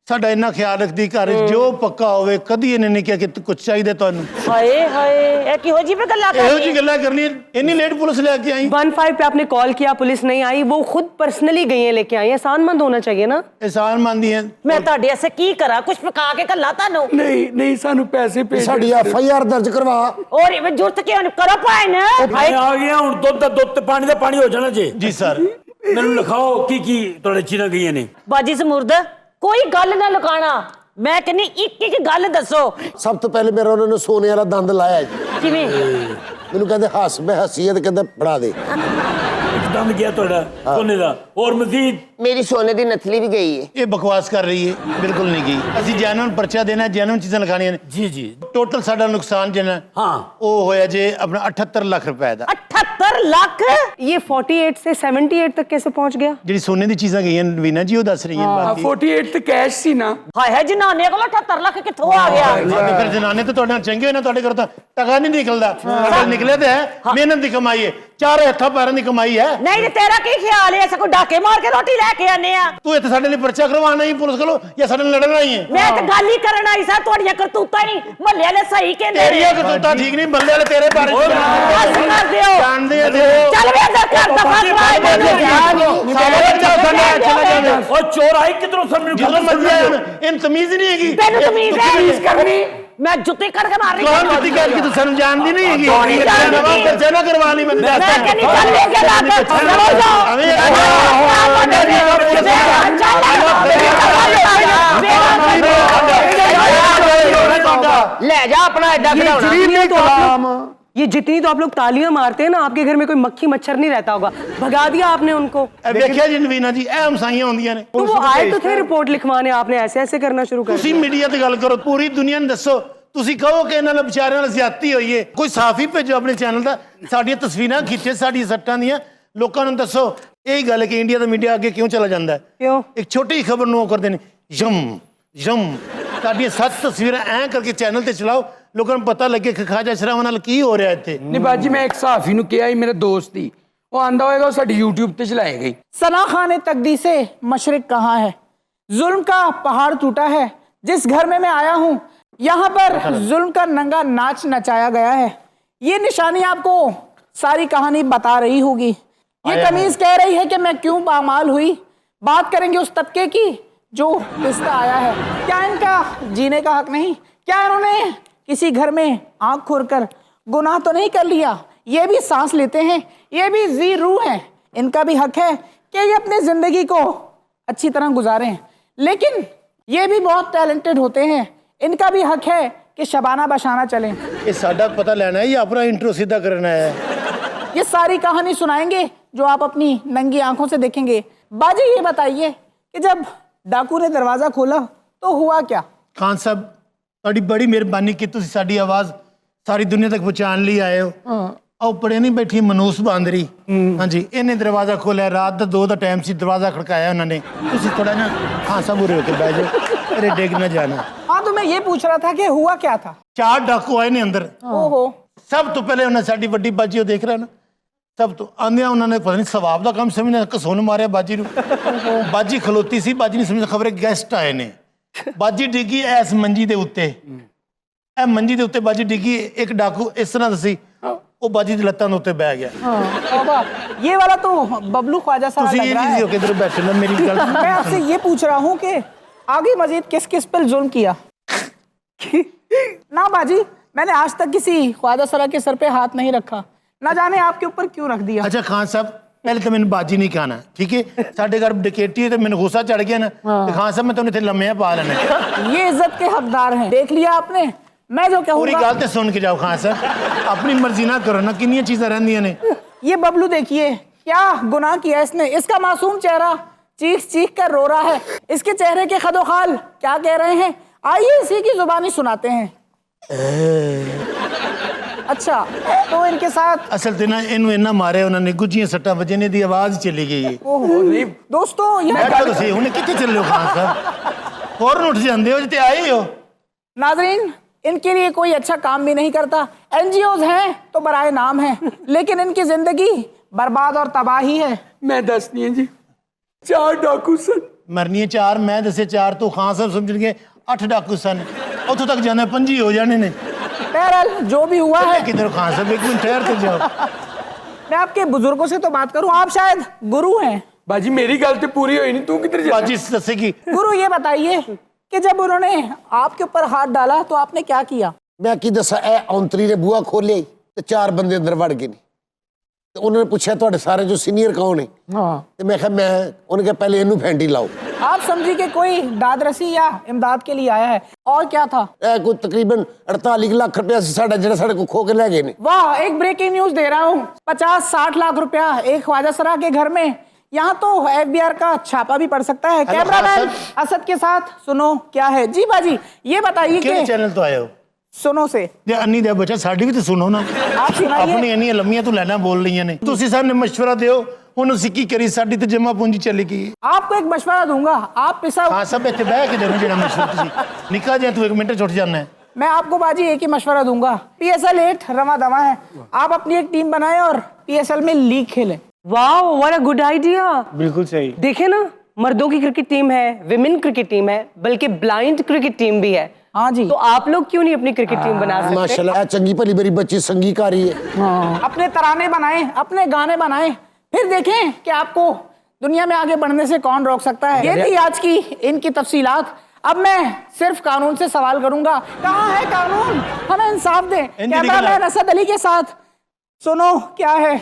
ਸਾਡਾ ਇੰਨਾ ਖਿਆਲ ਰੱਖਦੀ ਘਰ ਜੋ ਪੱਕਾ ਹੋਵੇ। ਕਦੀ ਇਹਨੇ ਨਹੀਂ ਕਿਹਾ ਕਿ ਕੁਝ ਚਾਹੀਦਾ ਤੁਹਾਨੂੰ। ਹਾਏ ਹਾਏ ਇਹ ਕਿਹੋ ਜਿਹੀ ਗੱਲਾਂ ਇਹੋ ਕਰਦੀ? ਜੀ ਗੱਲਾਂ ਕਰਨੀਆਂ। ਇੰਨੀ ਲੇਟ ਪੁਲਿਸ ਲੈ ਕੇ ਆਈ। 15 पे आपने कॉल किया, पुलिस नहीं आई, वो खुद पर्सनली गई है लेके आई है। एहसानमंद होना चाहिए ना। एहसान मंदी है। ਮੈਂ ਤੁਹਾਡੇ ਐਸੇ ਕੀ ਕਰਾਂ? ਕੁਝ ਪਕਾ ਕੇ ਘੱਲਾ ਤੁਹਾਨੂੰ। नहीं नहीं सानू पैसे भेज। ਸਾਡੀ FIR ਦਰਜ ਕਰਵਾ। ਔਰ ਇਹ ਜੁਰਤ ਕਿਉਂ ਨਹੀਂ ਕਰੋ ਭਾਈ ਨੇ? मैं आ गया हूं, दुध दा दुध ते पानी दा पानी हो जाना जे। जी सर। मैनू लिखाओ की तुहाडे चीज़ां गईयां ने। ਬਾਜੀ ਸਮੁਰਦ ਕੋਈ ਗੱਲ ਨਾ ਲੁਕਾਣਾ। ਮੈਂ ਕਹਿੰਨੀ ਇੱਕ ਇੱਕ ਗੱਲ ਦੱਸੋ। ਸਭ ਤੋਂ ਪਹਿਲੇ ਮੇਰਾ ਉਹਨਾਂ ਨੇ ਸੋਨੇ ਵਾਲਾ ਦੰਦ ਲਾਇਆ ਜੀ। ਕਿਵੇਂ? ਮੈਨੂੰ ਕਹਿੰਦੇ ਹੱਸ, ਮੈਂ ਹੱਸੀ ਤੇ ਕਹਿੰਦਾ ਫੜਾ ਦੇ। दंद गया थोड़ा सोने का और मजीद मेरी सोने की नथली भी गई है। ਇਹ ਬਕਵਾਸ ਕਰ ਰਹੀ ਹੈ, ਬਿਲਕੁਲ ਨਹੀਂ ਗਈ। ਅਸੀਂ ਜੈਨੂਨ ਪਰਚਾ ਦੇਣਾ, ਜੈਨੂਨ ਚੀਜ਼ਾਂ ਲਿਖਾਣੀਆਂ ਨੇ। जी जी ਟੋਟਲ ਸਾਡਾ ਨੁਕਸਾਨ ਜਿਹੜਾ हाँ ਉਹ ਹੋਇਆ ਜੇ ਆਪਣਾ 78 ਲੱਖ ਰੁਪਏ ਦਾ। 78 ਲੱਖ ये 48 से 78 तक कैसे पहुंच गया? ਜਿਹੜੀ ਸੋਨੇ ਦੀ ਚੀਜ਼ਾਂ ਗਈਆਂ ਵੀਨਾ ਜੀ ਉਹ ਦੱਸ ਰਹੀਆਂ ਬਾਕੀ। 48 ਤੇ ਕੈਸ਼ ਸੀ ਨਾ। ਹਾਏ ਹਾਏ ਜਨਾਨੇ ਕੋਲ 78 ਲੱਖ ਕਿੱਥੋਂ ਆ ਗਿਆ? ਬਾਕੀ ਫਿਰ ਜਨਾਨੇ ਤਾਂ ਤੁਹਾਡੇ ਨਾਲ ਚੰਗੇ ਹੋਏ ਨਾ, ਤੁਹਾਡੇ ਘਰੋਂ ਤਾਂ ਟਕਾ ਨਹੀਂ ਨਿਕਲਦਾ। ਅਗਰ ਨਿਕਲੇ ਤੇ ਹੈ ਮਿਹਨਤ ਦੀ ਕਮਾਈ ਹੈ, ਚਾਰ ਹੱਥਾਂ ਪੈਰਾਂ ਦੀ ਕਮਾਈ ਹੈ। ਨਹੀਂ ਤੇ ਤੇਰਾ ਕੀ ਖਿਆਲ ਹੈ? ਅਸੀਂ ਕੋਈ ਡਾਕੇ ਮਾਰ ਕੇ ਰੋਟੀ ਲੈ ਕੇ ਆਨੇ ਆ? ਤੂੰ ਇੱਥੇ ਸਾਡੇ ਲਈ ਪਰਚਾ ਕਰਵਾਉਣਾ ਹੀ ਪੁਲਿਸ ਕੋਲੋਂ ਜਾਂ ਸਾਡੇ ਨਾਲ ਲੜਨ ਆਈ ਹੈ? ਮੈਂ ਤਾਂ ਗੱਲ ਹੀ ਕਰਨ ਆਈ ਸਾਂ, ਤੁਹਾਡੀਆਂ ਕਰਤੂਤਾਂ ਨਹੀਂ ਮਹੱਲੇ ਵਾਲੇ ਸਹੀ ਕਹਿੰਦੇ ਨੇ। ਤੇਰੀਆਂ ਕਰਤੂਤਾਂ ਠੀਕ ਨਹੀਂ, ਬੱਲੇ ਵਾਲੇ ਤੇਰੇ ਬਾਰੇ ਬਸ ਕਰ ਦਿਓ। ਜਾਣਦੇ ਆ ਚੱਲ ਵੇ ਅੰਦਰ ਕਰ ਦਫਾ ਕਰਾਏ ਮੈਨੂੰ। और चोर आई किधरों सब ਜਦੋਂ ਮਰਜ਼ੀ ਆਇਆ ਇਹਨੂੰ ਤਮੀਜ਼ ਨਹੀਂ ਹੈਗੀ। ਤੈਨੂੰ ਤਮੀਜ਼ ਹੈ ਕਰਨੀ? ਮੈਂ ਜੁੱਤੀ ਕੱਢ ਕੇ ਮਾਰ ਰਹੀ ਕੌਣ ਜੁੱਤੀ ਕਹਿ ਕੇ ਤੂੰ ਸਾਨੂੰ ਜਾਣਦੀ ਨਹੀਂ ਹੈਗੀ? ਨਵਾਂ ਪਰਚਾ ਨਾ ਕਰਵਾ ਲਈ ਮੈਨੂੰ ਦੱਸ। ਮੈਂ ਕਹਿੰਦੀ ਚੱਲ ਵੇ ਕੇ ਲਾ ਕੇ ਚਲੋ ਜਾਓ। ਲੈ ਜਾ अपना एडा खिलौना। ये जितनी तो आप लोग तालियां मारते हैं ना, आपके घर में कोई मक्खी मच्छर नहीं रहता होगा, भगा दिया आपने उनको। ਵੇਖਿਆ ਜੀ ਨਵੀਨਾ ਜੀ ਇਹ ਹਮਸਾਈਆਂ ਹੁੰਦੀਆਂ ਨੇ। तो वो आए तो थे रिपोर्ट लिखवाने, आपने ऐसे ऐसे करना शुरू कर ਤੁਸੀਂ ਮੀਡੀਆ ਤੇ ਗੱਲ ਕਰੋ, ਪੂਰੀ ਦੁਨੀਆ ਨੂੰ ਦੱਸੋ। ਤੁਸੀਂ ਕਹੋ ਕਿ ਇਹਨਾਂ ਨਾਲ ਵਿਚਾਰਿਆਂ ਨਾਲ ਜ਼ਿਆਦਤੀ ਹੋਈ ਹੈ, ਕੋਈ ਸਾਫ ਹੀ ਭੇਜੋ ਆਪਣੇ ਚੈਨਲ ਦਾ, ਸਾਡੀਆਂ ਤਸਵੀਰਾਂ ਖਿੱਚੇ ਸਾਡੀਆਂ ਸੱਟਾਂ ਦੀਆਂ, ਲੋਕਾਂ ਨੂੰ ਦੱਸੋ। ਇਹੀ ਗੱਲ ਹੈ ਕਿ ਇੰਡੀਆ ਦਾ ਮੀਡੀਆ ਅੱਗੇ ਕਿਉਂ ਚਲਾ ਜਾਂਦਾ ਹੈ? क्यों? ਇੱਕ ਛੋਟੀ ਖਬਰ ਨੂੰ ਉਹ ਕਰਦੇ ਨੇ ਯਮ ਯਮ। ਸਾਡੀਆਂ 7 ਤਸਵੀਰਾਂ ਐਂ ਕਰਕੇ ਚੈਨਲ ਤੇ ਚਲਾਓ, ਲੋਕਾਂ ਨੂੰ ਪਤਾ ਲੱਗੇ ਕਿ ਖਾਜਾ ਸ਼ਰਾਵਾਂ ਨਾਲ ਕੀ ਹੋ ਰਿਹਾ ਇੱਥੇ। ਨਹੀਂ ਬਾਜੀ ਮੈਂ ਇੱਕ ਸਹਾਫੀ ਨੂੰ ਕਿਹਾ ਹੀ, ਮੇਰੇ ਦੋਸਤ ਹੀ ਉਹ ਆਂਦਾ ਹੋਏਗਾ, ਉਹ ਸਾਡੀ YouTube ਤੇ ਚਲਾਏਗਾ ਹੀ। सना खान तकदी से मशरिक कहाँ है? जुल्म का पहाड़ टूटा है। जिस घर में मैं आया हूँ यहाँ पर जुल्म का नंगा नाच नचाया गया है। ये निशानी आपको सारी कहानी बता रही होगी। ये कमीज कह रही है कि मैं क्यों पामाल हुई। बात करेंगे उस तबके की जो रिश्ता आया है। क्या इनका जीने का हक नहीं? क्या इन्होंने किसी घर में आंख खोलकर गुनाह तो नहीं कर लिया? ये भी सांस लेते हैं, ये भी जी रूह हैं। इनका भी हक है कि ये अपनी जिंदगी को अच्छी तरह गुजारें, लेकिन ये भी बहुत टैलेंटेड होते हैं। इनका भी हक है कि शबाना बशाना चलें। ਇਹ ਸਾਡਾ ਪਤਾ ਲੈਣਾ ਹੈ ਜਾਂ ਆਪਣਾ ਇੰਟਰੋ ਸਿੱਧਾ ਕਰਨਾ ਹੈ? ये सारी कहानी सुनाएंगे जो आप अपनी नंगी आंखों से देखेंगे। बाजी ये बताइए कि जब डाकू ने दरवाजा खोला तो हुआ क्या? ਖਾਨ ਸਾਹਿਬ ਤੁਹਾਡੀ ਬੜੀ ਮਿਹਰਬਾਨੀ ਕਿ ਤੁਸੀਂ ਸਾਡੀ ਆਵਾਜ਼ ਸਾਰੀ ਦੁਨੀਆ ਤੱਕ ਪਹੁੰਚਾਉਣ ਲਈ ਆਏ ਹੋ। ਆਹ ਉੱਪਰੇ ਨਹੀਂ ਬੈਠੀ ਮਨੂਸ ਬਾਂਦਰੀ, ਹਾਂਜੀ, ਇਹਨੇ ਦਰਵਾਜ਼ਾ ਖੋਲਿਆ, ਰਾਤ ਦਾ 2 ਦਾ ਟਾਈਮ ਸੀ, ਦਰਵਾਜ਼ਾ ਖੜਕਾਇਆ ਉਹਨਾਂ ਨੇ। ਤੁਸੀਂ ਥੋੜਾ ਨਾ ਖਾਨ ਸਾਹਿਬ ਉਰੇ ਹੋ ਕੇ ਬਹਿ ਜਾਓ, ਅਰੇ ਡਿੱਗ ਨਾ ਜਾਣਾ। हाँ तो मैं ये पूछ रहा था कि हुआ क्या था? 4 ਡਾਕੂ ਆਏ ਨੇ ਅੰਦਰ। ओहो, ਸਭ ਤੋਂ ਪਹਿਲੇ ਉਹਨਾਂ ਸਾਡੀ ਵੱਡੀ ਬਾਜੀ ਉਹ ਦੇਖ ਰਿਹਾ ਨਾ, ਸਭ ਤੋਂ ਆਂਦਿਆਂ ਉਹਨਾਂ ਨੇ ਪਤਾ ਨਹੀਂ ਸਵਾਬ ਦਾ ਕੰਮ ਸਮਝਿਆ, ਕਸੋਨ ਮਾਰਿਆ ਬਾਜੀ ਨੂੰ। ਬਾਜੀ ਖਲੋਤੀ ਸੀ, ਬਾਜੀ ਨਹੀਂ ਸਮਝਿਆ ਖਬਰੇ ਗੈਸਟ ਆਏ ਨੇ। ਬਾਜੀ ਡਿੱਗੀ ਐਸ ਮੰਜੀ ਦੇ ਉੱਤੇ, ਇਹ ਮੰਜੀ ਦੇ ਉੱਤੇ ਬਾਜੀ ਡਿੱਗੀ। ਇੱਕ ਡਾਕੂ ਇਸ ਤਰ੍ਹਾਂ ਦਾ ਸੀ, ਉਹ ਬਾਜੀ ਦੀ ਲੱਤਾਂ ਦੇ ਉੱਤੇ ਬਹਿ ਗਿਆ। तौबा। ये वाला तो बबलू ख्वाजा साहब ਤੁਸੀਂ लग ਇਹ रहा ਨਹੀਂ है। ਸੀ ਕਿਧਰ ਬੈਠੇ ਨਾ, ਮੇਰੀ ਗੱਲ मैं आपसे ये पूछ रहा हूँ कि आगे मजीद किस किस पर जुल्म किया? ना बाजी, मैंने आज तक किसी ख्वाजा सरा के सर पे हाथ नहीं रखा। ना जाने आपके ऊपर क्यों रख दिया। ਅੱਛਾ ਖਾਨ ਸਾਹਿਬ ਪਹਿਲੇ ਤਾਂ ਮੈਨੂੰ ਬਾਜੀ ਨਹੀਂ ਖਾਣਾ, ਠੀਕ ਹੈ? ਸਾਡੇ ਘਰ ਡਕੈਤੀ ਹੈ ਤੇ ਮੈਨੂੰ ਗੁੱਸਾ ਚੜ ਗਿਆ ਨਾ, ਤੇ ਖਾਨ ਸਾਹਿਬ ਮੈਂ ਤੁਹਾਨੂੰ ਇੱਥੇ ਲੰਮਿਆਂ ਪਾ ਲੈਣਾ। ये इज्जत के हकदार हैं, देख लिया आपने। मैं जो ਪੂਰੀ कहूँगा, ਗੱਲ ਤੇ ਸੁਣ ਕੇ ਜਾਓ ਖਾਨ ਸਾਹਿਬ, ਆਪਣੀ ਮਰਜ਼ੀ ਨਾ ਕਰੋ ਨਾ, ਕਿੰਨੀਆਂ ਚੀਜ਼ਾਂ ਰਹਿੰਦੀਆਂ ਨੇ। ये बबलू देखिए क्या गुनाह किया इसने। इसका मासूम चेहरा चीख चीख कर रो रहा है। इसके चेहरे के खदोखाल क्या कह रहे हैं, आइए इसी की जुबानी सुनाते हैं। अच्छा तो इनके साथ ਅਸਲ ਤੇ ਨਾ ਇਹਨੂੰ ਇੰਨਾ ਮਾਰਿਆ ਉਹਨਾਂ ਨੇ, ਗੁੱਜੀਆਂ ਸੱਟਾਂ ਵੱਜਣ, ਇਹਦੀ ਆਵਾਜ਼ ਚਲੀ ਗਈ ਹੈ। ओहो, दोस्तों ये ਬੈਠੋ ਤੁਸੀਂ, ਹੁਣ ਕਿੱਥੇ ਚੱਲੇ ਹੋ ਖਾਨ ਸਾਹਿਬ? ਫੌਰਨ ਉੱਠ ਜਾਂਦੇ ਹੋ ਜਿੱਤੇ ਆਏ ਹੋ। नाजरीन, इनके लिए कोई अच्छा काम भी नहीं करता। NGOs हैं तो बराए नाम है, लेकिन इनकी जिंदगी बर्बाद और तबाही है। ਮੈਂ ਦੱਸਦੀ ਹਾਂ ਜੀ 4 ਡਾਕੂ ਸਨ। ਮਰਨੀਆਂ 4, ਮੈਂ ਦੱਸੇ 4, ਤੋਂ ਖਾਨ ਸਾਹਿਬ ਸਮਝਣਗੇ 8 ਡਾਕੂ ਸਨ। ਉੱਥੋਂ ਤੱਕ ਜਾਂਦਾ 5 ਹੋ ਜਾਣੇ ਨੇ। बहरहाल जो भी हुआ है, ਕਿਧਰ ਖਾਨ ਸਾਹਿਬ ਇੱਕ ਮਿੰਟ ਠਹਿਰ ਕੇ ਜਾਓ। मैं आपके बुजुर्गों से तो बात करूं, आप शायद गुरु हैं। ਬਾਜੀ ਮੇਰੀ ਗੱਲ ਤੇ ਪੂਰੀ ਹੋਈ ਨਹੀਂ, ਤੂੰ ਕਿੱਧਰ ਜਾ? ਬਾਜੀ ਦੱਸੇਗੀ। गुरु ये बताइए कि जब उन्होंने आपके ऊपर हाथ डाला तो आपने क्या किया? ਮੈਂ ਕੀ ਦੱਸਾਂ, ਇਹ ਔਂਤਰੀ ਨੇ ਬੂਹਾ ਖੋਲਿਆ ਤੇ 4 ਬੰਦੇ ਅੰਦਰ ਵੜ ਗਏ ਨੇ। ਤੇ ਉਹਨਾਂ ਨੇ ਪੁੱਛਿਆ ਤੁਹਾਡੇ ਸਾਰੇ ਜੋ ਸੀਨੀਅਰ ਕੌਣ ਨੇ? हाँ, ਤੇ ਮੈਂ ਕਿਹਾ ਮੈਂ, ਉਹਨੇ ਕਿਹਾ ਪਹਿਲੇ ਇਹਨੂੰ ਫੈਂਟੀ ਲਾਓ। आप समझी कि कोई दादरसी या इमदाद के लिए आया है, और क्या था? ਇਹ ਕੋਈ ਤਕਰੀਬਨ 48 ਲੱਖ ਰੁਪਇਆ ਸੀ ਸਾਡਾ ਜਿਹੜਾ ਸਾਡੇ ਕੋਲ ਖੋ ਕੇ ਲੈ ਗਏ ਨੇ। वाह, एक ब्रेकिंग न्यूज दे रहा हूँ। 50-60 लाख रुपया एक ख्वाजा सरा के घर में। यहाँ तो FBI का छापा भी पड़ सकता है। कैमरामैन असद के साथ सुनो क्या है। जी बाजी, ये बताइए ਕਿਹੜੇ कि ਚੈਨਲ ਤੋਂ ਆਏ ਹੋ? सुनो से ਤੇ ਅੰਨੀ ਦੇ ਬੱਚਾ ਸਾਡੀ ਵੀ ਤੇ ਸੁਣੋ ਨਾ। आप सुनाइए। ਆਪਣੀ ਇੰਨੀਆਂ ਲੰਮੀਆਂ ਤੋਂ ਲੈਣਾ ਬੋਲ ਲਈਆਂ ਨੇ। ਤੁਸੀਂ ਸਾਨੂੰ ਮਸ਼ਵਰਾ ਦਿਓ, ਹੁਣ ਅਸੀਂ ਕੀ ਕਰੀ, ਸਾਡੀ ਤੇ ਜਮਾ ਪੂੰਜੀ ਚਲੀ ਗਈ। आपको एक मशवरा दूंगा, आप पिसा। ਹਾਂ ਸਭ ਇੱਥੇ ਬਹਿ ਕੇ ਦੇਣਾ ਜਿਹੜਾ ਮਸ਼ਵਰਾ ਤੁਸੀਂ ਨਿਕਾ ਜਿਹਾ ਤੂੰ 1 ਮਿੰਟ ਛੁੱਟ ਜਾਣਾ है। मैं आपको बाजी एक ही मशवरा दूंगा। PSL 8 रमा दमा है, आप अपनी एक टीम बनाएं और PSL में लीग खेलें। Wow, what a good idea. बिल्कुल सही। देखे ना, मर्दों की क्रिकेट टीम है, विमेन क्रिकेट टीम है, बल्कि ब्लाइंड क्रिकेट टीम भी है। हाँ जी। तो आप लोग क्यों नहीं अपनी क्रिकेट टीम बना सकते? ਮਾਸ਼ਾਅੱਲਾ, ਇਹ ਚੰਗੀ ਭਲੀ ਮੇਰੀ ਬੱਚੀ ਸੰਗੀਕਾਰੀ ਹੈ। अपने तराने बनाएं, अपने गाने बनाएं, फिर देखें कि आपको दुनिया में आगे बढ़ने से कौन रोक सकता है। ये थी आज की इनकी तफसीलात। अब मैं सिर्फ कानून से सवाल करूंगा। कहाँ है कानून? हमें इंसाफ दें। कैमरामैन असद अली के साथ सुनो क्या है।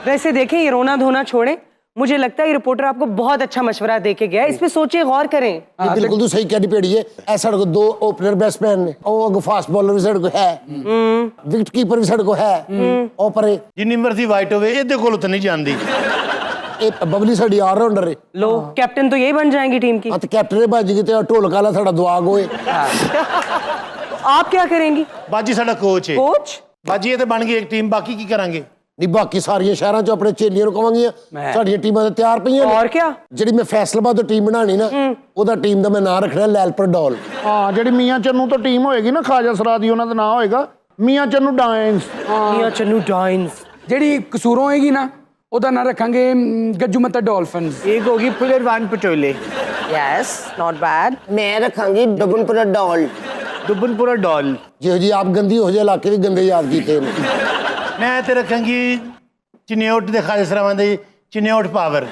वैसे देखें, ये रोना धोना छोड़े। मुझे लगता है ये रिपोर्टर आपको बहुत अच्छा मशवरा दे के गया है। इस पे सोचे, गौर करें। ਇਹ ਬਿਲਕੁਲ ਤੂੰ ਸਹੀ ਕਹਿਣੀ ਪੜੀ ਹੈ। ਇਹ ਸਾਡੇ ਕੋਲ 2 ਓਪਨਰ ਬੈਟਸਮੈਨ ਨੇ, ਉਹ ਅੱਗੋਂ ਫਾਸਟ ਬੋਲਰ ਵੀ ਸਾਡੇ ਕੋਲ ਹੈ, ਵਿਕਟ ਕੀਪਰ ਵੀ ਸਾਡੇ ਕੋਲ ਹੈ, ਉਹ ਪਰੇ ਜਿੰਨੀ ਮਰਜ਼ੀ ਵਾਈਟ ਹੋਵੇ ਇਹਦੇ ਕੋਲ ਤਾਂ ਨਹੀਂ ਜਾਂਦੀ। ਇਹ ਬਬਲੀ ਸਾਡੀ ਆਲਰਾਊਂਡਰ ਹੈ। लो, कैप्टन तो यही बन जाएंगी टीम की। ਹਾਂ ਤੇ ਕੈਪਟਨ ਭੱਜ ਗਈ ਤੇ ਢੋਲਕ ਵਾਲਾ ਸਾਡਾ ਦੁਆਗ ਹੋਏ। तो आप क्या करेंगी? ਬਾਜੀ ਸਾਡਾ ਕੋਚ ਹੈ। कोच? ਬਾਜੀ ਇਹ ਤੇ ਬਣ ਗਈ ਇੱਕ ਟੀਮ, ਬਾਕੀ ਕੀ ਕਰਾਂਗੇ? ਨਹੀਂ ਬਾਕੀ ਸਾਰੀਆਂ ਸ਼ਹਿਰਾਂ 'ਚ ਆਪਣੇ ਚੇਲੀਆਂ ਨੂੰ ਕਵਾਂਗੀਆਂ ਸਾਡੀਆਂ ਟੀਮਾਂ ਤੇ ਤਿਆਰ ਪਈਆਂ ਨੇ। और क्या? ਜਿਹੜੀ ਮੈਂ ਫੈਸਲਾਬਾਦ ਤੋਂ ਟੀਮ ਬਣਾਣੀ ਨਾ, ਉਹਦਾ ਟੀਮ ਦਾ ਮੈਂ ਨਾਂ ਰੱਖਣਾ ਲੈਲਪੁਰ ਡੋਲ। ਹਾਂ ਜਿਹੜੀ ਮੀਆਂ ਚੰਨੂ ਤੋਂ ਟੀਮ ਹੋਏਗੀ ਨਾ, ਖਾਜਾ ਸਰਾ ਦੀ, ਉਹਨਾਂ ਦਾ ਨਾਮ ਹੋਏਗਾ ਮੀਆਂ ਚੰਨੂ ਡਾਇਨਸ। मियां चन्नू डाइंस। ਜਿਹੜੀ ਕਸੂਰੋਂ ਹੋਏਗੀ ਨਾ, ਉਹਦਾ ਨਾਂ ਰੱਖਾਂਗੇ ਗੱਜੂ ਮੱਤਾ ਡਾਲਫਿਨਸ। एक होगी पुलरवान पटोले, यस, नॉट बैड। मैं रखांगी डबनपुरा डॉल। दुबनपुरा डॉल। ਜਿਹੋ ਜੀ ਆਪ ਗੰਦੀ ਹੋ ਜੇ ਇਲਾਕੇ ਵੀ ਗੰਦੇ ਯਾਦ ਕੀਤੇ ਨੇ। ਮੈਂ ਤੇ ਰੱਖਾਂਗੀ ਚਿਨਿਓਟ ਦੇ ਖਾਜਾ ਸਰਾਵਾਂ ਦੇ ਚਿਨਿਓਟ ਪਾਵਰ।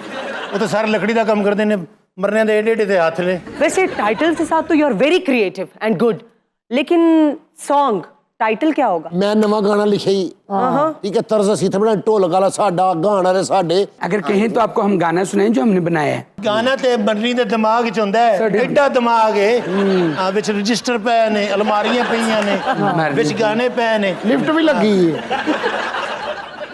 ਉਹ ਤਾਂ ਸਾਰੇ ਲੱਕੜੀ ਦਾ ਕੰਮ ਕਰਦੇ ਨੇ, ਮਰਨੇ ਦੇ ਏਡੇ ਏਡੇ ਦੇ ਹੱਥ ਨੇ। वैसे टाइटल के साथ तो you are very creative and good, लेकिन सॉन्ग टाइटल क्या होगा? ਮੈਂ ਨਵਾਂ ਗਾਣਾ ਲਿਖਿਆ ਹੀ। ਠੀਕ ਹੈ, ਤਰਜ਼ ਅਸੀਂ ਤੇ ਬਣਾ ਢੋਲਕ ਵਾਲਾ ਸਾਡਾ, ਗਾਣ ਵਾਲੇ ਸਾਡੇ। अगर कहें तो आपको हम गाना सुनाएं जो हमने बनाया है। ਗਾਣਾ ਤੇ ਬੰਨੀ ਦੇ ਦਿਮਾਗ 'ਚ ਹੁੰਦਾ ਹੈ, ਐਡਾ ਦਿਮਾਗ ਹੈ। ਹਾਂ, ਵਿੱਚ ਰਜਿਸਟਰ ਪਏ ਨੇ, ਅਲਮਾਰੀਆਂ ਪਈਆਂ ਨੇ, ਵਿੱਚ ਗਾਣੇ ਪਏ ਨੇ। ਲਿਫਟ ਵੀ ਲੱਗੀ ਹੈ।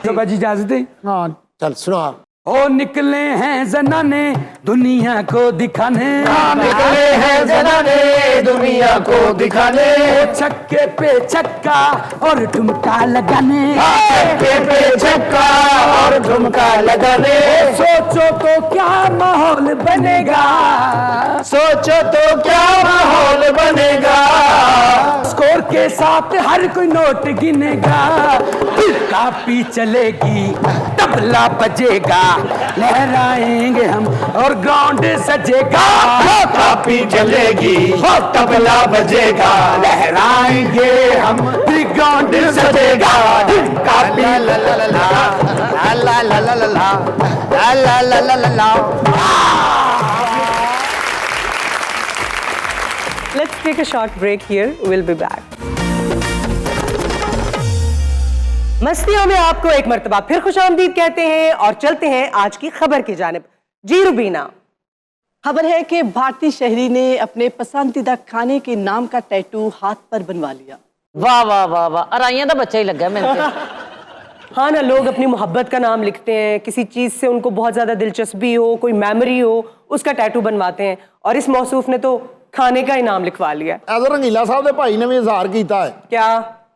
तो बाजी इजाजत है। ਹਾਂ ਚੱਲ ਸੁਣਾ। ओ निकले हैं जनाने दुनिया को दिखाने, निकले हैं जनाने दुनिया को दिखाने, छक्के पे छक्का और ठुमका लगाने, छक्के पे छक्का और ठुमका लगाने। सोचो तो क्या माहौल बनेगा, सोचो तो क्या माहौल बनेगा, स्कोर के साथ हर कोई नोट गिनेगा, कापी चलेगी तबला बजेगा, लहराएंगे हम और ग्राउंड सजेगा, कापी चलेगी तबला बजेगा, लहराएंगे हम ग्राउंड सजेगा, कापी ला ला ला ला ला ला ला ला ला ला ला ला ला ला। Let's take a short break here. We'll be back. मस्तियों में आपको एक मर्तबा फिर खुशामदीद कहते हैं और चलते हैं आज की खबर की जानिब। जी रुबीना। खबर है कि भारतीय शहरी ने अपने पसंदीदा खाने के नाम का टैटू हाथ पर बनवा लिया। वाह वाह वाह वाह, अराइयां का बच्चा ही लगा मैंने। हाँ ना, लोग अपनी मोहब्बत का नाम लिखते हैं, किसी चीज़ से उनको बहुत ज़्यादा दिलचस्पी हो, कोई मेमोरी हो, उसका टैटू बनवाते हैं। और इस मौसूफ ने तो खाने का ही नाम लिखवा लिया। ਐਦਰ ਰੰਗੀਲਾ ਸਾਹਿਬ ਦੇ ਭਾਈ ਨੇ ਵੀ ਇਜ਼ਹਾਰ ਕੀਤਾ ਹੈ। क्या?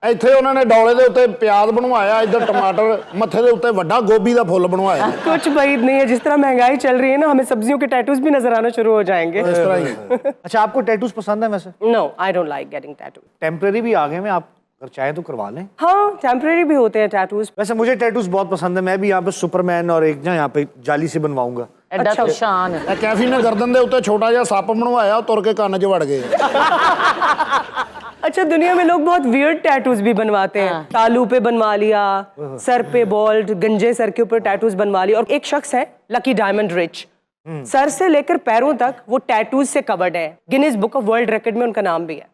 ਇੱਥੇ ਉਹਨਾਂ ਨੇ ਡੌਲੇ ਦੇ ਉੱਤੇ ਪਿਆਜ਼ ਬਣਵਾਇਆ, ਇੱਧਰ ਟਮਾਟਰ, ਮੱਥੇ ਦੇ ਉੱਤੇ ਵੱਡਾ ਗੋਭੀ ਦਾ ਫੁੱਲ ਬਣਵਾਇਆ। कुछ بعید नहीं है, जिस तरह महंगाई चल रही है ना, हमें सब्जियों के टैटूज भी नजर आना शुरू हो जाएंगे। ਇਸ ਤਰ੍ਹਾਂ ਹੀ अच्छा आपको टैटूज पसंद है वैसे? No, I don't like getting tattoo. Temporary भी आ गए हैं, आप अगर चाहें तो करवा लें। हाँ, टेम्परेरी भी होते हैं टैटूज। वैसे मुझे टैटूज बहुत पसंद है, मैं भी यहाँ पे सुपरमैन और एक ना यहाँ पे जाली से बनवाऊंगा। एडा तो शान है। ਇਹ ਕੈਫੀ ਨੇ ਗਰਦਨ ਦੇ ਉੱਤੇ ਛੋਟਾ ਜਿਹਾ ਸੱਪ ਬਣਵਾਇਆ, ਉਹ ਤੁਰ ਕੇ ਕੰਨ 'ਚ ਵੜ ਗਏ। अच्छा, दुनिया में लोग बहुत वियर्ड टैटूज भी बनवाते हैं। तालू पे बनवा लिया, सर पे बॉल्ड, गंजे सर के ऊपर टैटूज बनवा लिया। और एक शख्स है लकी डायमंड रिच, सर से लेकर पैरों तक वो टैटूज से कवर्ड है। Guinness book of world record में उनका नाम भी है।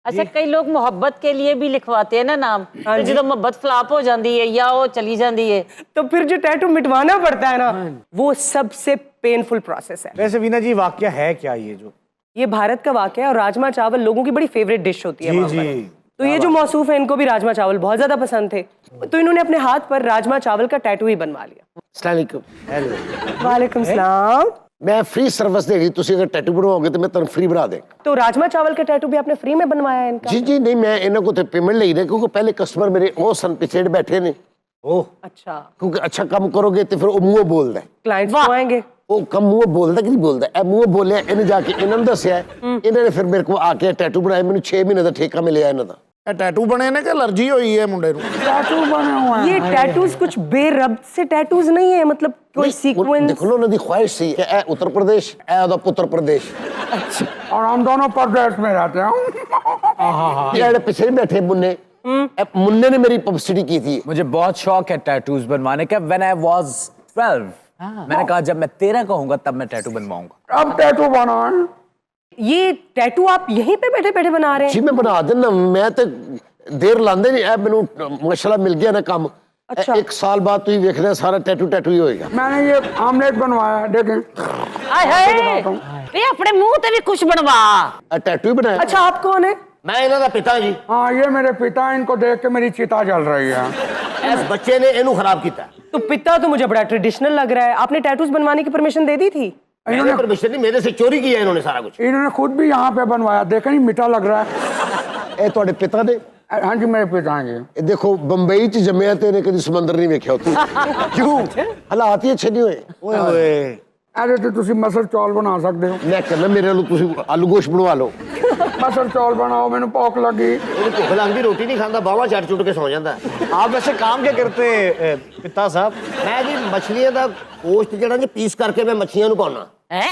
अच्छा कई लोग मोहब्बत के लिए भी लिखवाते हैं ना नाम, तो जो मोहब्बत फ्लॉप हो जाती है या वो चली जाती है तो फिर जो टैटू मिटवाना पड़ता है ना, वो सबसे पेनफुल प्रोसेस है। वैसे वीना जी वाकया है क्या ये जो? ये भारत का वाकया है और राजमा चावल लोगों की बड़ी फेवरेट डिश होती है जी वहाँ पर। जी। तो ये जो मौसूफ है, इनको भी राजमा चावल बहुत ज्यादा पसंद थे, तो इन्होंने अपने हाथ पर राजमा चावल का टैटू ही बनवा लिया। अस्सलाम वालेकुम। वालेकुम सलाम। मैं फ्री सर्विस देगी, तुसी अगर टैटू बनवाओगे तो मैं तुम फ्री बना दें। तो राजमा चावल का टैटू भी आपने फ्री में बनवाया है इनका? जी जी नहीं, मैं इन्हों को तो पेमेंट ले रहा क्योंकि पहले कस्टमर मेरे वो सन पिछे बैठे ने। ओह अच्छा, क्योंकि अच्छा काम करोगे तो फिर वो मुंह बोलता है, क्लाइंट्स तो आएंगे। वो कम मुंह बोलता कि नहीं बोलता है, मुंह बोलिया इन्हें जाके इन्होंने दसिया इन्होंने फिर मेरे को आके टैटू बनाया, मैंने 6 महीने का ठेका मिलिया इन्हों का। टैटू बने ने कि एलर्जी हुई है मुंडे नूं? टैटू बने हुए हैं। ये टैटूज कुछ बेरब्त से टैटूज नहीं है, मतलब कोई सीक्वेंस। देखो ना, उन्होंने ख्वाहिश थी कि ए उत्तर प्रदेश ए ओदा पुत्र प्रदेश, और हम दोनों प्रदेश में रहते हैं। ये पीछे बैठे मुन्ने, मुन्ने ने मेरी पब्लिसिटी की थी। मुझे बहुत शौक है टैटूज बनवाने का। व्हेन आई वाज 12 मैंने कहा जब मैं 13 का होऊंगा तब मैं टैटू बनवाऊंगा। अब टैटू बनाए। ये टैटू आप यहीं पे बैठे बैठे बना रहे जी हैं? मैं बना देना, मैं तो देर लांदे नहीं, ए मैनू माशाल्लाह मिल गया ना काम। अच्छा। 1 साल बाद तुम देख रहे सारा टैटू टैटू ही होएगा। मैंने ये आमलेट बनवाया, देखें। आय हाय ये अपने मुंह ते भी कुछ बनवा। टैटू ही बनाया। अच्छा, आप कौन है? मैं इन्हों का पिता जी। हाँ, ये मेरे पिता, इनको देख के मेरी चिता जल रही है। इस बच्चे ने इन्हू खराब किया। तो पिता तो मुझे बड़ा ट्रेडिशनल लग रहा है। आपने टैटूज बनवाने की परमिशन दे दी थी? मैंने परमिशन नहीं, मेरे से चोरी किया इन्होंने सारा कुछ। इन्होंने खुद भी यहाँ पे बनवाया, देखें नहीं मिठा लग रहा है। ए ਤੁਹਾਡੇ पिता ने? हाँ जी, मेरे पिता हैं जी। ਇਹ ਦੇਖੋ ਬੰਬਈ ਚ ਜੰਮਿਆ ਤੇ ਇਹਨੇ ਕਦੀ ਸਮੁੰਦਰ ਨਹੀਂ ਵੇਖਿਆ ਉੱਥੇ। ਕਿਉਂ? ਹਾਲਾਤ ਹੀ ਅੱਛੇ ਨਹੀਂ ਹੋਏ। ओए ओए अरे तो तुसी मसल चौल बना सकते हो। ਮੈਂ ਕਹਿੰਦਾ ਮੇਰੇ ਨੂੰ ਤੁਸੀਂ ਆਲੂ ਗੋਸ਼ ਬਣਵਾ ਲਓ। मसल चौल बनाओ, मैंने भूख लगी। ਇਹਨੂੰ ਭੁੱਖ ਲੱਗਦੀ, ਰੋਟੀ ਨਹੀਂ ਖਾਂਦਾ, ਬਾਵਾ ਚੜ ਚੁੱਟ ਕੇ ਸੌ ਜਾਂਦਾ। आप वैसे काम क्या करते हैं पिता साहब? ਮੈਂ ਜੀ ਮੱਛਲੀਆਂ ਦਾ ਗੋਸ਼ਤ ਜਿਹੜਾ ਜੀ ਪੀਸ ਕਰਕੇ ਮੈਂ ਮੱਛੀਆਂ ਨੂੰ ਪਾਉਣਾ।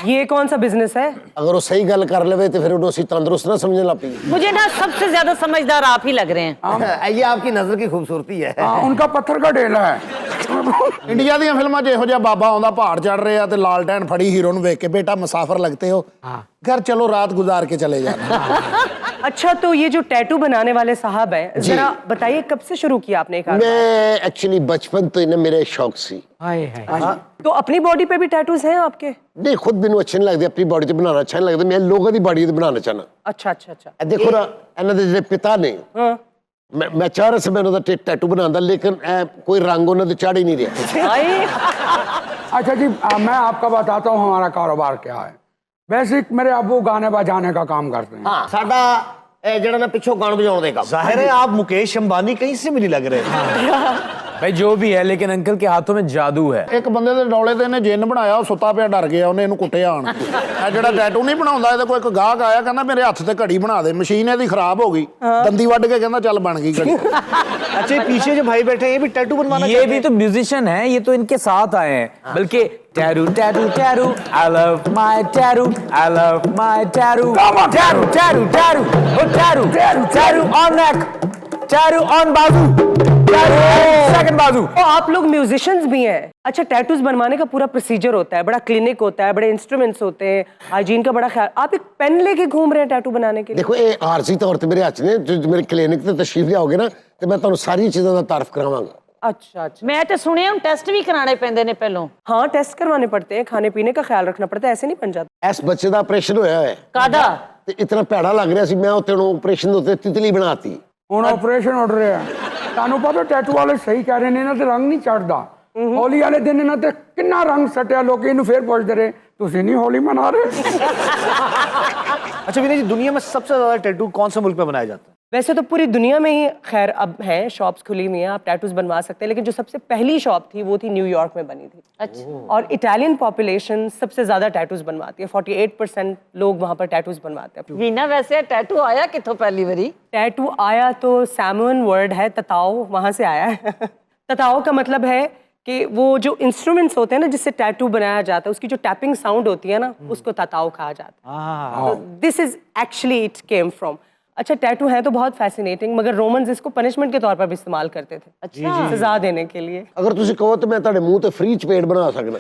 ये कौन सा बिजनेस है? ਅਗਰ ਉਹ ਸਹੀ ਗੱਲ ਕਰ ਲਵੇ ਤੇ ਫਿਰ ਉਹਨੂੰ ਅਸੀਂ ਤੰਦਰੁਸਤ ਨਾ ਸਮਝਣ ਲੱਗ ਪਈ। मुझे ना सबसे ज्यादा समझदार आप ही लग रहे हैं। ये आपकी नजर की खूबसूरती है। हाँ, उनका पत्थर का ढेला है। ਇੰਡੀਆ ਦੀਆਂ ਫਿਲਮਾਂ 'ਚ ਇਹੋ ਜਿਹਾ ਬਾਬਾ ਆਉਂਦਾ, ਪਹਾੜ ਚੜ ਰਿਹਾ ਤੇ ਲਾਲਟੈਨ ਫੜੀ ਹੀਰੋ ਨੂੰ ਵੇਖ ਕੇ, ਬੇਟਾ ਮੁਸਾਫਰ लगते हो, घर चलो रात गुजार के चले जाना। अच्छा, तो ये जो टैटू बनाने वाले साहब हैं, जरा बताइए कब से शुरू किया आपने काम? मैं एक्चुअली बचपन तो इन्हें मेरे शौक सी। तो अपनी बॉडी पे भी टैटूज हैं आपके? नहीं, खुद मैनू अच्छे नहीं लगते, अपनी बॉडी ते बनाना अच्छा नहीं लगता, मैं लोगों की बॉडी ते बनाना चाहना। अच्छा अच्छा अच्छा। ਇਹ ਦੇਖੋ ਨਾ, ਇਹਨਾਂ ਦੇ ਜਿਹੜੇ ਪਿਤਾ ਨੇ, हाँ। ਮੈਂ ਚਾਹ ਰਿਹਾ ਸੀ ਮੈਂ ਉਹਨਾਂ ਦਾ ਟੈਟੂ ਬਣਾਉਂਦਾ, ਲੇਕਿन ਕੋਈ रंग ਉਹਨਾਂ ਦੇ ਚੜ ही नहीं रहा। अच्छा जी, मैं आपका बताता हूँ हमारा कारोबार क्या है। बेसिक मेरे अब्बू गाने बजाने का काम करते हैं। हाँ, साडा ਜਿਹੜਾ ਨਾ ਪਿੱਛੋਂ ਗਾਣ ਵਜਾਉਣ ਦੇ ਕੰਮ। जाहिर है आप मुकेश अंबानी कहीं से भी नहीं लग रहे। भाई जो भी है, लेकिन अंकल के हाथों में जादू है। ਇੱਕ ਬੰਦੇ ਦੇ ਡੌਲੇ ਤੇ ਇਹਨੇ ਜਿੰਨ ਬਣਾਇਆ, ਉਹ ਸੁੱਤਾ ਪਿਆ ਡਰ ਗਿਆ, ਉਹਨੇ ਇਹਨੂੰ ਕੁੱਟਿਆ ਆਣ। ਇਹ ਜਿਹੜਾ ਟੈਟੂ ਨਹੀਂ ਬਣਾਉਂਦਾ, ਇਹਦੇ ਕੋਲ ਇੱਕ ਗਾਹਕ ਆਇਆ, ਕਹਿੰਦਾ ਮੇਰੇ ਹੱਥ ਤੇ ਘੜੀ ਬਣਾ ਦੇ, ਮਸ਼ੀਨ ਇਹਦੀ ਖਰਾਬ ਹੋ ਗਈ, ਦੰਦੀ ਵੱਢ ਕੇ ਕਹਿੰਦਾ ਚੱਲ ਬਣ गई घड़ी। अच्छा ये पीछे जो भाई बैठे हैं ये भी टैटू बनवाना ये भी तो म्यूजिशियन है, ये तो इनके साथ आए हैं। बल्कि tattoo tattoo tattoo, I love my tattoo, I love my tattoo, tattoo tattoo tattoo, oh tattoo tattoo tattoo on neck, tattoo on बाजू, टैटू सेकंड बाजू। तो आप लोग म्यूजिशियंस भी हैं? अच्छा, टैटूज बनवाने का पूरा प्रोसीजर होता है, बड़ा क्लिनिक होता है, बड़े इंस्ट्रूमेंट्स होते हैं, हाइजीन का बड़ा ख्याल। आप एक पेन लेके घूम रहे हैं टैटू बनाने के लिए? देखो ये आरजी तौर पे मेरे हथ ने, जो मेरे क्लिनिक ते तशरीफ लियाओगे ना, तो मैं ਤੁਹਾਨੂੰ ਸਾਰੀ ਚੀਜ਼ਾਂ ਦਾ ਤਾਰਫ ਕਰਾਵਾਂਗਾ। अच्छा अच्छा। मैं तो सुने हम टेस्ट भी कराने पैंदे ने पहलों। हाँ, टेस्ट करवाने पड़ते हैं, खाने पीने का ख्याल रखना पड़ता है, ऐसे नहीं बन जाता। ਇਸ ਬੱਚੇ ਦਾ ਆਪਰੇਸ਼ਨ ਹੋਇਆ ਹੈ कादा ਤੇ ਇਤਨਾ ਭੈੜਾ ਲੱਗ ਰਿਹਾ ਸੀ, ਮੈਂ ਉੱਤੇ ਨੂੰ ਆਪਰੇਸ਼ਨ ਦੇ ਉੱਤੇ ਤਿਤਲੀ ਬਣਾਤੀ। ਹੁਣ ਆਪਰੇਸ਼ਨ ਉੱਡ ਰਿਹਾ। ਤੁਹਾਨੂੰ ਪਤਾ ਟੈਟੂ ਵਾਲੇ ਸਹੀ ਕਹਿ ਰਹੇ ਨੇ, ਇਹਨਾਂ ਤੇ ਰੰਗ ਨਹੀਂ ਚੜਦਾ। ਹੋਲੀ ਵਾਲੇ ਦਿਨ ਇਹਨਾਂ ਤੇ ਕਿੰਨਾ ਰੰਗ ਸਟਿਆ, ਲੋਕੀ ਇਹਨੂੰ ਫੇਰ ਪੁੱਛਦੇ ਰਹੇ ਤੁਸੀਂ ਨਹੀਂ ਹੋਲੀ ਮਨਾ ਰਹੇ। अच्छा विनय जी, दुनिया में सबसे ज्यादा टैटू कौन से मुल्क में बनाया जाता है? वैसे तो पूरी दुनिया में ही खैर अब है, शॉप्स खुली हुई हैं, आप टैटूज बनवा सकते हैं, लेकिन जो सबसे पहली शॉप थी वो थी न्यूयॉर्क में बनी थी। अच्छा। और इटालियन पॉपुलेशन सबसे ज्यादा टैटूज बनवाती है, 48% लोग वहाँ पर टैटूज बनवाते हैं। वीना वैसे टैटू आया किथों पहली बारी? टैटू आया तो सैमुअन वर्ड है, तताओ, वहाँ से आया है। तताओ का मतलब है कि वो जो इंस्ट्रूमेंट्स होते हैं ना जिससे टैटू बनाया जाता है, उसकी जो टैपिंग साउंड होती है ना, उसको तताओ कहा जाता है। This is actually it came from. अच्छा टैटू है तो बहुत फैसिनेटिंग, मगर रोमन्स इसको पनिशमेंट के तौर पर भी इस्तेमाल करते थे। अच्छा, सजा देने के लिए। अगर ਤੁਸੀਂ ਕਹੋ ਤਾਂ ਮੈਂ ਤੁਹਾਡੇ ਮੂੰਹ ਤੇ ਫ੍ਰੀ ਚਪੇੜ ਬਣਾ ਸਕਦਾ।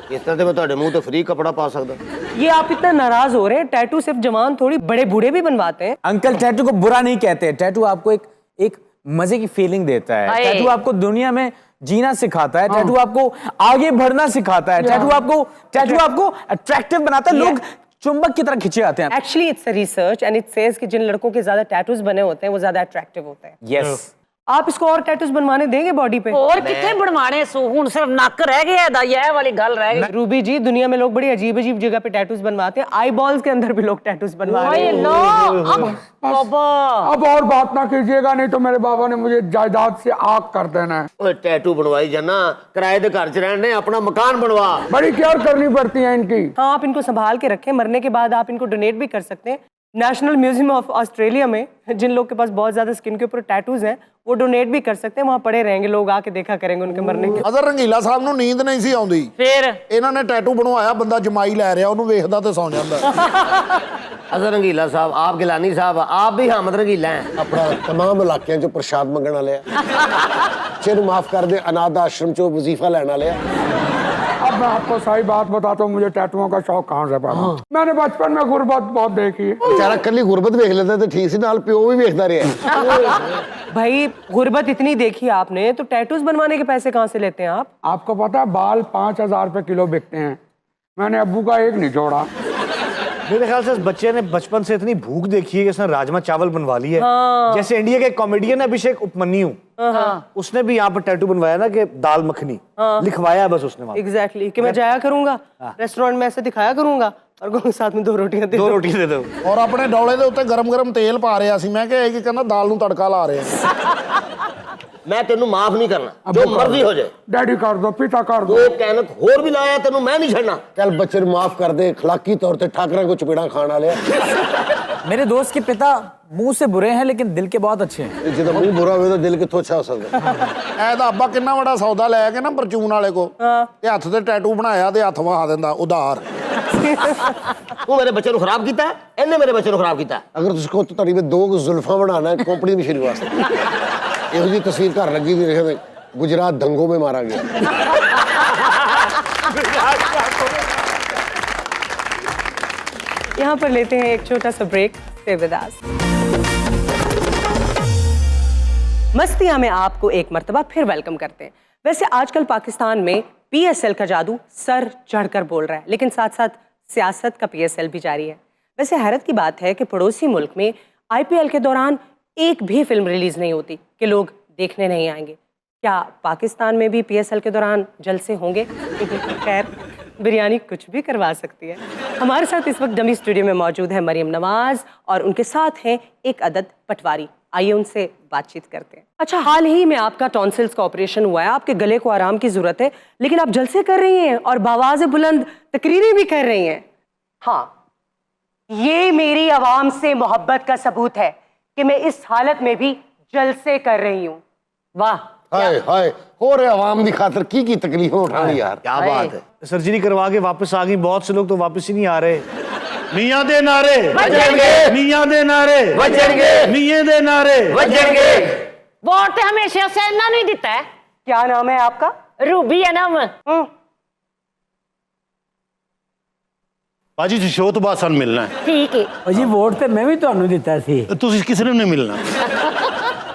ਇਸ ਤਰ੍ਹਾਂ ਤੇ ਮੈਂ ਤੁਹਾਡੇ ਮੂੰਹ ਤੇ ਫ੍ਰੀ कपड़ा पा सकदा। ये आप इतना नाराज हो रहे हैं, टैटू सिर्फ जवान थोड़ी बड़े बूढ़े भी बनवाते हैं। अंकल टैटू को बुरा नहीं कहते, टैटू आपको एक मजे की फीलिंग देता है, टैटू आपको दुनिया में जीना सिखाता है, टैटू आपको आगे बढ़ना सिखाता है, टैटू आपको अट्रैक्टिव बनाता है, लोग चुंबक की तरह खिंचे आते हैं। Actually it's a research and it says कि जिन लड़कों के ज्यादा टैटूज बने होते हैं वो ज्यादा अट्रैक्टिव होते हैं। यस। आप इसको और टैटूज बनवाने देंगे बॉडी पे? और कितने बनवाने हुन सिर्फ नक रह गया है, ये वाली गल रह गई। रूबी जी, दुनिया में लोग बड़ी अजीब अजीब जगह पे टैटूज बनवाते हैं, आई बॉल्स के अंदर भी लोग टैटूज बनवा रहे हैं। अब और बात ना कीजिएगा, नहीं तो मेरे बाबा ने मुझे जायदाद से आग कर देना है। ओए टैटू बनवाई जाना, किराए दे घर च रहने, अपना मकान बनवा। बड़ी केयर करनी पड़ती है इनकी। हाँ, आप इनको संभाल के रखें, मरने के बाद आप इनको डोनेट भी कर सकते हैं। नेशनल म्यूजियम ऑफ ऑस्ट्रेलिया में जिन लोग के पास बहुत ज्यादा स्किन के ऊपर टैटूज हैं वो डोनेट भी कर सकते हैं, वहां पड़े रहेंगे, लोग आके देखा करेंगे उनके मरने के। ਅਜ਼ਰ ਰੰਗੀਲਾ ਸਾਹਿਬ ਨੂੰ ਨੀਂਦ ਨਹੀਂ ਸੀ ਆਉਂਦੀ, फिर ਇਹਨਾਂ ਨੇ ਟੈਟੂ ਬਣਵਾਇਆ, ਬੰਦਾ ਜਮਾਈ ਲੈ ਰਿਹਾ, ਉਹਨੂੰ ਵੇਖਦਾ ਤੇ ਸੌਂ ਜਾਂਦਾ। अजहर रंगीला साहब, आप गिलानी साहब, आप भी हामिद रंगीला हैं। ਆਪਣਾ तमाम ਇਲਾਕਿਆਂ 'ਚੋਂ ਪ੍ਰਸ਼ਾਦ ਮੰਗਣ ਵਾਲੇ ਆ। ਚਿਰ ਮਾਫ ਕਰ ਦੇ, ਅਨਾਥ ਆश्रम 'ਚੋਂ ਵਜ਼ੀਫਾ ਲੈਣ ਵਾਲੇ ਆ। अब मैं आपको सही बात बताता हूँ, मुझे टैटुओं का शौक कहाँ से पड़ा। मैंने बचपन में गुर्बत बहुत देखी है। ਵਿਚਾਰਾ ਕੱਲੀ ਗੁਰਬਤ ਵੇਖ ਲੈਂਦਾ ਤੇ ਠੀਕ ਸੀ, ਨਾਲ ਪਿਓ ਵੀ ਵੇਖਦਾ ਰਿਹਾ। भाई गुर्बत इतनी देखी आपने, तो टैटूज बनवाने के पैसे कहाँ से लेते हैं आप? आपको पता है बाल 5,000 रुपए किलो बिकते हैं, मैंने अब्बू का एक नहीं जोड़ा। मेरे ख्याल से इस बच्चे ने बचपन से इतनी भूख देखी है कि इसने राजमा चावल बनवा ली है। जैसे इंडिया के कॉमेडियन है अभिषेक उपमन्यु, उसने भी यहाँ पर टैटू बनवाया ना कि दाल मखनी लिखवाया, बस उसने वहाँ। एग्जैक्टली कि मैं जाया करूंगा रेस्टोरेंट में ऐसे दिखाया करूंगा और साथ में 2 रोटियां दे दो रोटी दे दो। ਔਰ ਆਪਣੇ ਡੌਲੇ ਦੇ ਉੱਤੇ ਗਰਮ-ਗਰਮ ਤੇਲ ਪਾ ਰਿਹਾ ਸੀ, ਮੈਂ ਕਿਹਾ ਇਹ ਕੀ ਕਹਿੰਦਾ ਦਾਲ ਨੂੰ ਤੜਕਾ ਲਾ ਰਿਹਾ। मैं तेनू माफ नहीं करना, जो मर्जी हो जाए। डैडी कर दो, पिता कर दो। दो कैनक होर भी लाया तेनू मैं नहीं छड़ना। ਚੱਲ ਬੱਚੇ ਨੂੰ ਮਾਫ ਕਰ ਦੇ, ਅਖਲਾਕੀ ਤੌਰ ਤੇ ਠਾਕਰਾਂ ਕੋ ਚਪੇੜਾ ਖਾਣ ਵਾਲੇ ਆ। मेरे दोस्त के पिता मुंह से बुरे हैं लेकिन दिल के बहुत अच्छे हैं। ਜਦੋਂ ਮੂੰਹ ਬੁਰਾ ਹੋਵੇ ਤਾਂ ਦਿਲ ਕਿੱਥੋਂ ਅੱਛਾ ਹੋ ਸਕਦਾ। ਇਹਦਾ ਅੱਬਾ ਕਿੰਨਾ ਵੱਡਾ ਸੌਦਾ ਲੈ ਕੇ ਨਾ ਪਰਚੂਨ ਵਾਲੇ ਕੋ, ਤੇ ਹੱਥ ਤੇ ਟੈਟੂ ਬਣਾਇਆ ਤੇ ਹੱਥ ਵਹਾ ਦਿੰਦਾ ਉਧਾਰ। तू मेरे बच्चे को खराब किया, इन्हें मेरे बच्चे को खराब किया। ਅਗਰ ਤੁਸੀਂ ਕਹੋ ਤਾਂ ਤੁਹਾਡੀ ਮੈਂ 2 ਜ਼ੁਲਫਾਂ ਬਣਾਣਾ ਹੈ ਕੰਪਨੀ ਮਸ਼ੀਨ ਵਾਸਤੇ, ਇਹੋ ਜਿਹੀ ਤਸਵੀਰ ਘਰ ਲੱਗੀ ਵੀ ਰਹੇ, ਗੁਜਰਾਤ ਦੰਗੋਂ में मारा गया। यहाँ पर लेते हैं एक छोटा सा ब्रेक, स्टे विद अस। मस्तियां में आपको एक मर्तबा फिर वेलकम करते हैं। वैसे आजकल पाकिस्तान में पीएसएल का जादू सर चढ़कर बोल रहा है, लेकिन साथ साथ सियासत का पीएसएल भी जारी है। वैसे हैरत की बात है कि पड़ोसी मुल्क में आईपीएल के दौरान एक भी फिल्म रिलीज नहीं होती कि लोग देखने नहीं आएंगे। क्या पाकिस्तान में भी पीएसएल के दौरान जलसे होंगे? खैर, बिरयानी कुछ भी करवा सकती है। हमारे साथ इस वक्त डमी स्टूडियो में मौजूद है मरियम नवाज और उनके साथ हैं एक अदद पटवारी। आइए उनसे बातचीत करते हैं। अच्छा, हाल ही में आपका टॉन्सिल्स का ऑपरेशन हुआ है, आपके गले को आराम की जरूरत है, लेकिन आप जलसे कर रही हैं और बावाज़ बुलंद तकरीरें भी कर रही हैं। हाँ, ये मेरी आवाम से मोहब्बत का सबूत है कि मैं इस हालत में भी जलसे कर रही हूँ। वाह, हाय हाय, हो रहे आवाम की खातर की तकलीफें उठानी यार। क्या बात है। सर्जरी करवा के वापस आ गई, बहुत से लोग तो वापस ही नहीं आ रहे। ਮੀਆਂ ਦੇ ਨਾਰੇ ਵੱਜਣਗੇ, ਮੀਆਂ ਦੇ ਨਾਰੇ ਵੱਜਣਗੇ, ਮੀਆਂ ਦੇ ਨਾਰੇ ਵੱਜਣਗੇ। वोट तो हमेशा से इन्हों नहीं दिता है। क्या नाम है आपका? रूबी है नाम। ਬਾਜੀ ਤੁਸੀਂ ਸ਼ੋਅ ਤੋਂ ਬਾਅਦ ਸਾਨੂੰ ਮਿਲਣਾ ਹੈ। ठीक है जी वोट तो मैं भी ਤੁਹਾਨੂੰ ਦਿੱਤਾ ਸੀ। ਤੁਸੀਂ ਕਿਸੇ ਨੂੰ ਨਹੀਂ ਮਿਲਣਾ।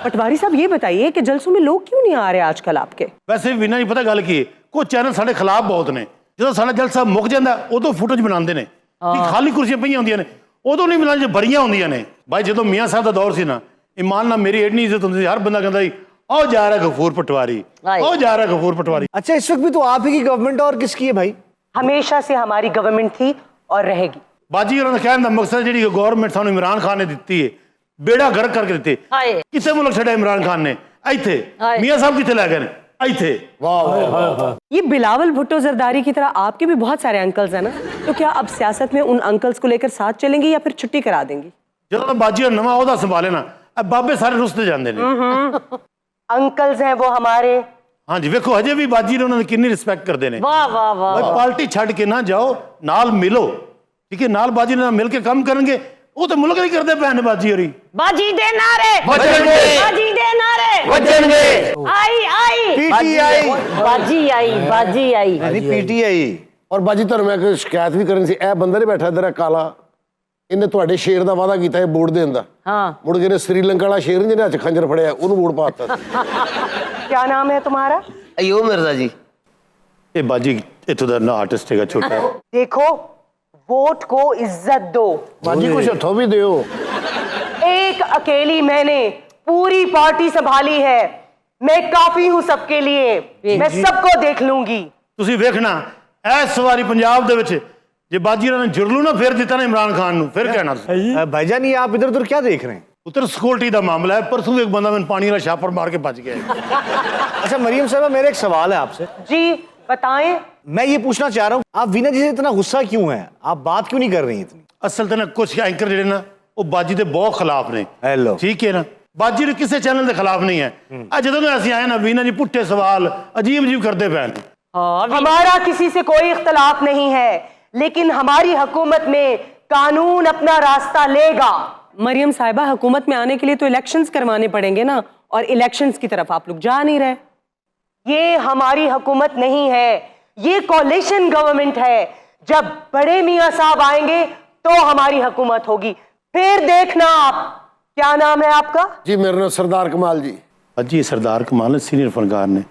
पटवारी साहब ये बताइए कि जलसों में लोग क्यों नहीं आ रहे आजकल आपके? ਵੈਸੇ ਵੀ ਨਹੀਂ ਪਤਾ ਗੱਲ ਕੀ ਹੈ, ਕੁਝ ਚੈਨਲ ਸਾਡੇ ਖਿਲਾਫ ਬਹੁਤ ਨੇ। ਜਦੋਂ ਸਾਡਾ ਜਲਸਾ ਮੁੱਕ ਜਾਂਦਾ ਉਦੋਂ ਫੁਟੇਜ ਬਣਾਉਂਦੇ ਨੇ ਕਿ ਖਾਲੀ ਕੁਰਸੀਆਂ ਪਈਆਂ ਹੁੰਦੀਆਂ ਨੇ, ਉਦੋਂ ਨਹੀਂ ਬਣਾਉਂਦੇ, ਭਰੀਆਂ ਹੁੰਦੀਆਂ ਨੇ। ਭਾਈ ਜਦੋਂ ਮੀਆਂ ਸਾਹਿਬ ਦਾ ਦੌਰ ਸੀ ਨਾ, ਇਮਾਨ ਨਾਲ ਮੇਰੀ ਐਡੀ ਇੱਜ਼ਤ ਹੁੰਦੀ ਸੀ, ਹਰ ਬੰਦਾ ਕਹਿੰਦਾ ਸੀ आओ जा रहा गफूर पटवारी, आओ जा रहा गफूर पटवारी। अच्छा, इस वक्त भी तो आप ही की गवर्नमेंट और किसकी है भाई? हमेशा से हमारी गवर्नमेंट थी और रहेगी। ਬਾਜੀ ਉਹਨਾਂ ਦਾ ਕਹਿਣ ਦਾ ਮਕਸਦ ਜਿਹੜੀ ਗਵਰਨਮੈਂਟ ਸਾਨੂੰ ਇਮਰਾਨ ਖਾਨ ਨੇ ਦਿੱਤੀ ਹੈ, ਬੇੜਾ ਗਰਕ ਕਰਕੇ ਦਿੱਤੀ। ਕਿੱਥੇ ਮੁਲਕ ਛੱਡਿਆ ਇਮਰਾਨ ਖਾਨ ਨੇ? ਇੱਥੇ। ਮੀਆਂ ਸਾਹਿਬ ਕਿੱਥੇ ਲੈ ਗਏ ਨੇ? ਇੱਥੇ। ये बिलावल भुट्टो जरदारी की तरह आपके भी बहुत सारे अंकल्स हैं ना, तो क्या अब सियासत में उन अंकल्स को लेकर साथ चलेंगी या फिर छुट्टी करा देंगी? ਜਦੋਂ ਬਾਜੀ ਦਾ ਨਵਾਂ ਉਹਦਾ ਸੰਭਾਲੇ ਨਾ, ਇਹ ਬਾਬੇ ਸਾਰੇ ਰੁੱਸਦੇ ਜਾਂਦੇ ਨੇ। अंकल्स हैं वो हमारे। ਹਾਂਜੀ, ਵੇਖੋ ਹਜੇ ਵੀ ਬਾਜੀ ਨੇ ਉਹਨਾਂ ਦੀ ਕਿੰਨੀ ਰਿਸਪੈਕਟ ਕਰਦੇ ਨੇ। वाह वाह वाह। ਭਾਈ ਪਾਰਟੀ ਛੱਡ ਕੇ ਨਾ ਜਾਓ, ਨਾਲ ਮਿਲੋ, ਠੀਕ ਹੈ? ਨਾਲ ਬਾਜੀ ਨਾਲ ਮਿਲ ਕੇ ਕੰਮ ਕਰਨਗੇ, ਉਹ ਤਾਂ ਮੁਲਕ ਨਹੀਂ ਕਰਦੇ ਭੈਣ ਬਾਜੀ ਹੋਰੀ। ਬਾਜੀ ਦੇ ਨਾਰੇ ਵੱਜਣਗੇ। ਬਾਜੀ ਦੇ ਨਾਰੇ ਵੱਜਣਗੇ। ਆਈ ਆਈ ਪੀਟੀਆਈ ਬਾਜੀ ਆਈ ਬਾਜੀ ਆਈ ਨਹੀਂ ਪੀਟੀਆਈ। ਔਰ ਬਾਜੀ ਤੁਹਾਨੂੰ ਮੈਂ ਇੱਕ ਸ਼ਿਕਾਇਤ ਵੀ ਕਰਨੀ ਸੀ, ਇਹ ਬੰਦਾ ਨਹੀਂ ਬੈਠਾ ਇਧਰ ਕਾਲਾ, ਇਹਨੇ ਤੁਹਾਡੇ ਸ਼ੇਰ ਦਾ ਵਾਅਦਾ ਕੀਤਾ ਇਹ ਵੋਟ ਦੇਣ ਦਾ, हाँ ਮੁੜ ਕੇ ਇਹਨੇ ਸ੍ਰੀਲੰਕਾ ਵਾਲਾ ਸ਼ੇਰ ਜਿਹਨੇ ਹੱਥ ਖੰਜਰ ਫੜਿਆ ਉਹਨੂੰ ਵੋਟ ਪਾਤਾ। क्या नाम है तुम्हारा? अयूब मिर्जा जी। ਇਹ ਬਾਜੀ ਇੱਥੋਂ ਦਾ ਨਾ ਆਰਟਿਸਟ ਹੈਗਾ ਛੋਟਾ। देखो, वोट को इज्जत दो। ਬਾਜੀ ਕੁਛ ਹੱਥੋਂ ਵੀ ਦਿਓ। एक अकेली मैंने पूरी पार्टी संभाली है। मैं काफी हूँ सबके लिए। मैं सबको देख लूंगी। ਤੁਸੀਂ ਵੇਖਣਾ ਇਸ ਵਾਰੀ ਪੰਜਾਬ ਦੇ ਵਿੱਚ ਜੇ ਬਾਜੀ ਇਹਨਾਂ ਨੇ ਜੁਰਲੂ ਨਾ ਫੇਰ ਦਿੱਤਾ ਨਾ ਇਮਰਾਨ ਖਾਨ ਨੂੰ, ਫਿਰ ਕਹਿਣਾ ਤੁਸੀਂ। भाईजान ये आप इधर उधर क्या देख रहे हैं? ਉੱਤਰ ਸਿਕਿਉਰਿਟੀ ਦਾ ਮਾਮਲਾ ਹੈ। परसों एक बंदा मैंने पानी वाला छापर मार के बच गया। अच्छा मरियम साहबा, मेरा एक सवाल है आपसे। जी बताएं। मैं ये पूछना चाह रहा हूँ, आप वीना जी से इतना गुस्सा क्यों है? आप बात क्यों नहीं कर रही इतनी? ਅਸਲ ਤੇ ਨਾ ਕੁਝ ਐਂਕਰ ਜਿਹੜੇ ਨਾ ਉਹ ਬਾਜੀ ਦੇ ਬਹੁਤ ਖਿਲਾਫ ਨੇ। ਹੈਲੋ। ਠੀਕ ਹੈ ਨਾ, ਬਾਜੀ ਦੇ ਕਿਸੇ ਚੈਨਲ ਦੇ ਖਿਲਾਫ ਨਹੀਂ ਹੈ। ਆ ਜਦੋਂ ਦੇ ਅਸੀਂ ਆਏ ਨਾ ਵੀਨਾ ਜੀ ਪੁੱਠੇ ਸਵਾਲ ਅਜੀਬ ਅਜੀਬ ਕਰਦੇ ਪਏ ਨੇ। हमारा किसी से कोई इख्तलाफ नहीं है, लेकिन हमारी हुकूमत में कानून अपना रास्ता लेगा। मरियम साहिबा, हुकूमत में आने के लिए तो इलेक्शंस करवाने पड़ेंगे ना, और इलेक्शंस की तरफ आप लोग जा नहीं रहे। ये हमारी हुकूमत नहीं है, ये कोalition गवर्नमेंट है। जब बड़े मियाँ साहब आएंगे तो हमारी हुकूमत होगी, फिर देखना आप। क्या नाम है आपका? जी मेरा नाम सरदार कमाल जी। अजी सरदार कमाल सीनियर फनकार ने।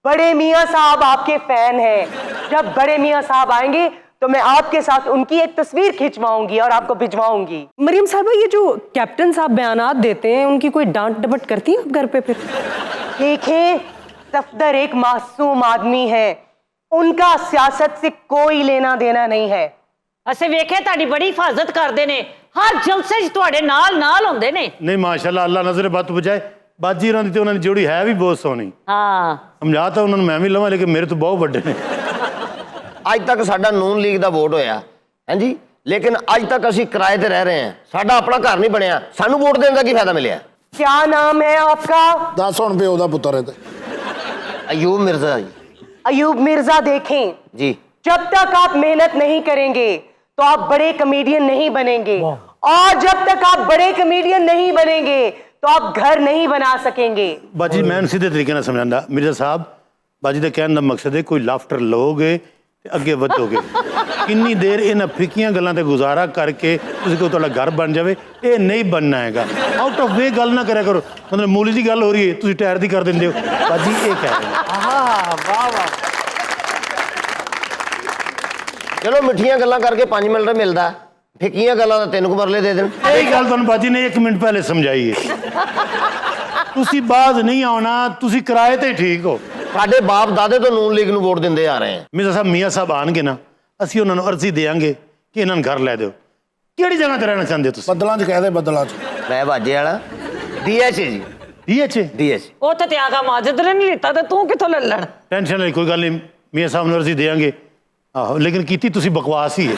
बड़े मियाँ साहब आपके फैन हैं। जब बड़े मियाँ साहब आएंगे तो मैं आपके साथ उनकी एक तस्वीर खिंचवाऊंगी और आपको भिजवाऊंगी। मरियम साहबा, ये जो कैप्टन साहब बयानात देते हैं उनकी कोई डांट डपट करती हैं आप घर पे? फिर देखें, सफदर एक मासूम आदमी है, उनका सियासत से कोई लेना देना नहीं है। ਅਸੀਂ ਵੇਖੇ ਤੁਹਾਡੀ ਬੜੀ ਹਿਫਾਜ਼ਤ ਕਰਦੇ ਨੇ, ਹਰ ਜਲਸੇ 'ਚ ਤੁਹਾਡੇ ਨਾਲ ਨਾਲ ਹੁੰਦੇ ਨੇ। नहीं माशाल्लाह, अल्लाह नजर बत बजाए। बाजी ਉਹਨਾਂ ਦੀ ਤੇ ਉਹਨਾਂ ਦੀ ਜੋੜੀ ਹੈ ਵੀ ਬਹੁਤ ਸੋਹਣੀ। ਹਾਂ ਸਮਝਾ ਤਾਂ ਉਹਨਾਂ ਨੂੰ ਮੈਂ ਵੀ ਲਵਾਂ, ਲੇਕਿਨ ਮੇਰੇ ਤੋਂ ਬਹੁਤ ਵੱਡੇ ਨੇ। ਅੱਜ ਤੱਕ ਸਾਡਾ ਨੂਨ ਲੀਗ ਦਾ ਵੋਟ ਹੋਇਆ ਹਾਂਜੀ, ਲੇਕਿਨ ਅੱਜ ਤੱਕ ਅਸੀਂ ਕਿਰਾਏ ਤੇ ਰਹਿ ਰਹੇ ਹਾਂ। ਸਾਡਾ ਆਪਣਾ ਘਰ ਨਹੀਂ ਬਣਿਆ, ਸਾਨੂੰ ਵੋਟ ਦੇਣ ਦਾ ਕੀ ਫਾਇਦਾ ਮਿਲਿਆ? क्या नाम है आपका? 10 ਹੁਣ ਪਿਓ ਦਾ ਪੁੱਤਰ ਹੈ ਤੇ अयूब मिर्जा जी। अयूब मिर्जा, देखें, जी जब तक आप मेहनत नहीं करेंगे तो आप बड़े कमेडियन नहीं बनेंगे, और जब तक आप बड़े कमेडियन नहीं बनेंगे तो आप घर नहीं बना सकेंगे। ਬਾਜੀ ਮੈਂ ਸਿੱਧੇ ਤਰੀਕੇ ਨਾਲ ਸਮਝਾਉਂਦਾ ਮਿਰਜ਼ਾ ਸਾਹਿਬ, ਬਾਜੀ ਦਾ ਕਹਿਣ ਦਾ ਮਕਸਦ ਹੈ ਕੋਈ ਲਾਫਟਰ ਲਓਗੇ ਤੇ ਅੱਗੇ ਵਧੋਗੇ। ਕਿੰਨੀ ਦੇਰ ਇਹਨਾਂ ਫਿੱਕੀਆਂ ਗੱਲਾਂ ਤੇ ਗੁਜ਼ਾਰਾ ਕਰਕੇ ਤੁਸੀਂ ਕੋਈ ਤੁਹਾਡਾ ਘਰ ਬਣ ਜਾਵੇ, ਇਹ ਨਹੀਂ ਬਣਨਾ ਹੈਗਾ। ਆਊਟ ਆਫ ਵੇ ਗੱਲ ਨਾ ਕਰਿਆ ਕਰੋ। ਮਤਲਬ ਮੂਲੀ ਦੀ ਗੱਲ ਹੋ ਰਹੀ ਹੈ, ਤੁਸੀਂ ਟਾਇਰ ਦੀ ਕਰ ਦਿੰਦੇ ਹੋ। ਬਾਜੀ ਇਹ ਕਹਿ ਰਹੇ ਨੇ। ਚਲੋ ਮਿੱਠੀਆਂ ਗੱਲਾਂ ਕਰਕੇ 5 ਮਿੰਟ ਮਿਲਦਾ, ਫਿੱਕੀਆਂ ਗੱਲਾਂ ਦਾ 3 ਮਰਲੇ ਦੇ ਦੇਣ। ਇਹ ਗੱਲ ਤੁਹਾਨੂੰ ਬਾਜੀ ਨੇ 1 ਮਿੰਟ ਪਹਿਲੇ ਸਮਝਾਈ ਹੈ। ਤੁਸੀਂ ਬਾਜ਼ ਨਹੀਂ ਆਉਣਾ, ਤੁਸੀਂ ਕਿਰਾਏ ਤੇ ਠੀਕ ਹੋ। ਸਾਡੇ ਬਾਪ ਦਾਦੇ ਤੋਂ ਨੂਨ ਲੀਗ ਨੂੰ ਵੋਟ ਦਿੰਦੇ ਆ ਰਹੇ ਆ। ਮਿਰਜ਼ਾ ਸਾਹਿਬ ਮੀਆਂ ਸਾਹਿਬ ਆਣਗੇ ਨਾ, ਅਸੀਂ ਉਹਨਾਂ ਨੂੰ ਅਰਜ਼ੀ ਦੇਾਂਗੇ ਕਿ ਇਹਨਾਂ ਨੂੰ ਘਰ ਲੈ ਦਿਓ। ਕਿਹੜੀ ਜਗ੍ਹਾ ਤੇ ਰਹਿਣਾ ਚਾਹੁੰਦੇ ਹੋ ਤੁਸੀਂ? ਬੱਦਲਾਂ 'ਚ ਕਹਿ ਦੇ, ਬੱਦਲਾਂ 'ਚ। ਮੈਂ ਬਾਜੇ ਵਾਲਾ DH ਜੀ। DH DH ਉੱਥੇ ਤੇ ਆਗਾ ਮਾਜਦ ਨੇ ਨਹੀਂ ਲਿੱਤਾ, ਤੇ ਤੂੰ ਕਿੱਥੋਂ ਲੈ ਲੈਣ? ਟੈਨਸ਼ਨ ਨਹੀਂ, ਕੋਈ ਗੱਲ ਨਹੀਂ, ਮੀਆਂ ਸਾਹਿਬ ਨੂੰ ਅਰਜ਼ੀ ਦੇਾਂਗੇ। ਆਹੋ, ਲੇਕਿਨ ਕੀਤੀ ਤੁਸੀਂ ਬਕਵਾਸ ਹੀ ਹੈ।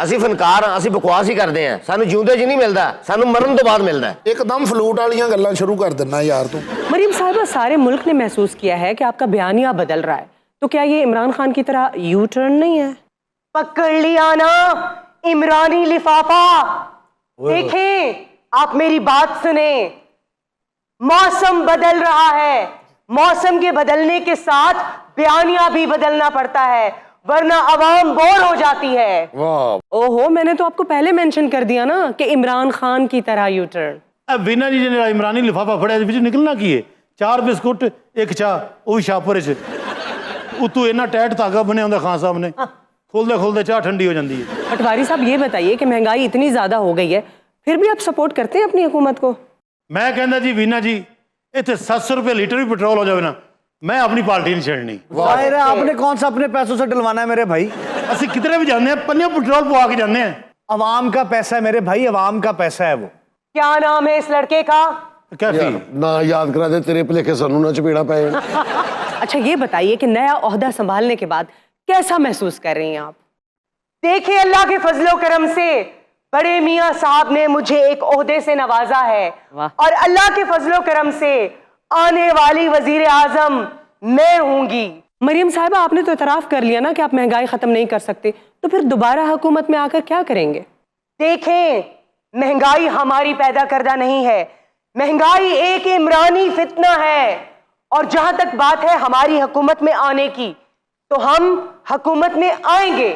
ਅਸੀਂ ਫਨਕਾਰ ਹਾਂ, ਅਸੀਂ ਬਕਵਾਸ ਹੀ ਕਰਦੇ ਹਾਂ। ਸਾਨੂੰ ਜਿਉਂਦੇ 'ਚ ਨਹੀਂ ਮਿਲਦਾ, ਸਾਨੂੰ ਮਰਨ ਤੋਂ ਬਾਅਦ ਮਿਲਦਾ। ਇੱਕਦਮ ਫਲੂਟ ਵਾਲੀਆਂ ਗੱਲਾਂ ਸ਼ੁਰੂ ਕਰ ਦਿੰਨਾ ਯਾਰ ਤੂੰ। मरीम साहिबा, सारे मुल्क ने महसूस किया है कि आपका बयानिया बदल रहा है, तो क्या ये इमरान खान की तरह यू टर्न नहीं है? पकड़ लिया ना इमरानी लिफाफा। देखें, आप मेरी बात सुने, मौसम बदल रहा है, मौसम के बदलने के साथ बयानिया भी बदलना पड़ता है, वरना आवाम बोर हो जाती है। ਵਾਹ, ओहो, मैंने तो आपको पहले मेंशन कर दिया ना कि इमरान खान की तरह यू टर्न। बिना जी ने इमरानी लिफाफा फड़िया निकलना की है? 4 बिस्कुट 1 चाह, वो भी शाहपुर च। उतों इन्ना टाइट धागा बने होंगे खान साहब ने, खोलते खोलते चाह ठंडी हो जाती है। पटवारी साहब, ये बताइए कि महंगाई इतनी ज्यादा हो गई है, फिर भी आप सपोर्ट करते हैं अपनी हुकूमत को? मैं कहना जी वीना जी, इतने 700 रुपये लीटर भी पेट्रोल हो जाए ना, मैं अपनी पार्टी नहीं छेड़नी। जाहिर है, आपने कौन सा अपने पैसों से डलवाना है मेरे भाई? असं कितने भी जाने हैं, पन्ने पेट्रोल पवा के जाने हैं। अवाम का पैसा है मेरे भाई, अवाम का पैसा है वो। क्या नाम है इस लड़के का? कैफी ਨਾ ਯਾਦ ਕਰਾ ਦੇ, ਤੇਰੇ ਭਲੇਖੇ ਸਾਨੂੰ ਨਾ ਚਪੇੜਾ ਪੈ ਜਾਣ। अच्छा, ये बताइए कि नया ओहदा संभालने के बाद कैसा महसूस कर रही हैं आप? देखिए, अल्लाह के फजलो करम से बड़े मियाँ साहब ने मुझे एक ओहदे से नवाजा है, और अल्लाह के फजलो करम से आने वाली वजीर आजम मैं हूंगी। मरियम साहिबा, आपने तो इतराफ कर लिया ना कि आप महंगाई खत्म नहीं कर सकते, तो फिर दोबारा हुकूमत में आकर क्या करेंगे? देखें, महंगाई हमारी पैदा करदा नहीं है, महंगाई एक इमरानी फितना है। और जहां तक बात है हमारी हुकूमत में आने की, तो हम हुकूमत में आएंगे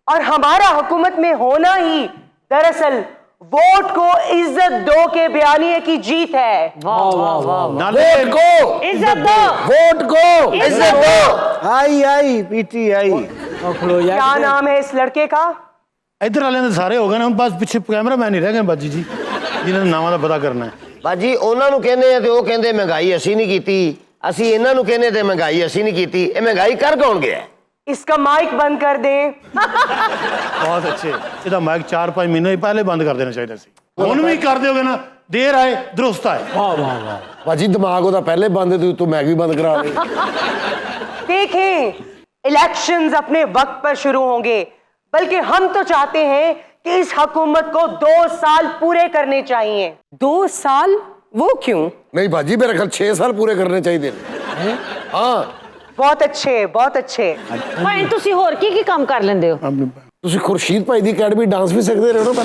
और हमारा हुकूमत में होना ही दरअसल वोट को इज्जत दो के बयानिए की जीत है। वोट को इज्जत दो, वोट को इज्जत दो। आई पीटीआई। क्या नाम है इस लड़के का? इधर वाले सारे हो गए ने, बस पीछे कैमरा मैन ही रह गए बाजी जी, जिन्होंने नामां ਦਾ ਪਤਾ ਕਰਨਾ ਹੈ। ਬਾਜੀ ਉਹਨਾਂ ਨੂੰ ਕਹਿੰਦੇ ਆ ਤੇ ਉਹ ਕਹਿੰਦੇ ਮਹਿੰਗਾਈ ਅਸੀਂ ਨਹੀਂ ਕੀਤੀ, ਅਸੀਂ ਇਹਨਾਂ ਨੂੰ ਕਹਿੰਦੇ ਤੇ ਮਹਿੰਗਾਈ ਅਸੀਂ ਨਹੀਂ ਕੀਤੀ। ਇਹ ਮਹਿੰਗਾਈ ਕਰ ਕੌਣ ਗਿਆ? इसका माइक बंद कर दें। ਬਹੁਤ ਅੱਛੇ। ਇਹਦਾ ਮਾਈਕ 4-5 ਮਹੀਨੇ ਪਹਿਲੇ ਬੰਦ ਕਰ ਦੇਣਾ ਚਾਹੀਦਾ ਸੀ। ਹੁਣ ਵੀ ਕਰ ਦਿਓਗੇ ਨਾ, ਦੇਰ ਆਏ ਦਰੁਸਤ ਆਏ। वाह वाह वाह भाजी दिमाग होता पहले बंद है तो मैं भी बंद करा दे। देखें, इलेक्शंस अपने वक्त पर शुरू होंगे, बल्कि हम तो चाहते हैं कि इस हुकूमत को 2 साल पूरे करने चाहिए। 2 साल? वो क्यों? नहीं भाजी मेरे ख्याल 6 साल पूरे करने चाहिए। हाँ बहुत अच्छे, बहुत अच्छे। ਭਾਈ ਤੁਸੀਂ ਹੋਰ ਕੀ ਕੰਮ ਕਰ ਲੈਂਦੇ ਹੋ? ਤੁਸੀਂ खुर्शीद भाई दी अकेडमी डांस भी सकते रहो ना।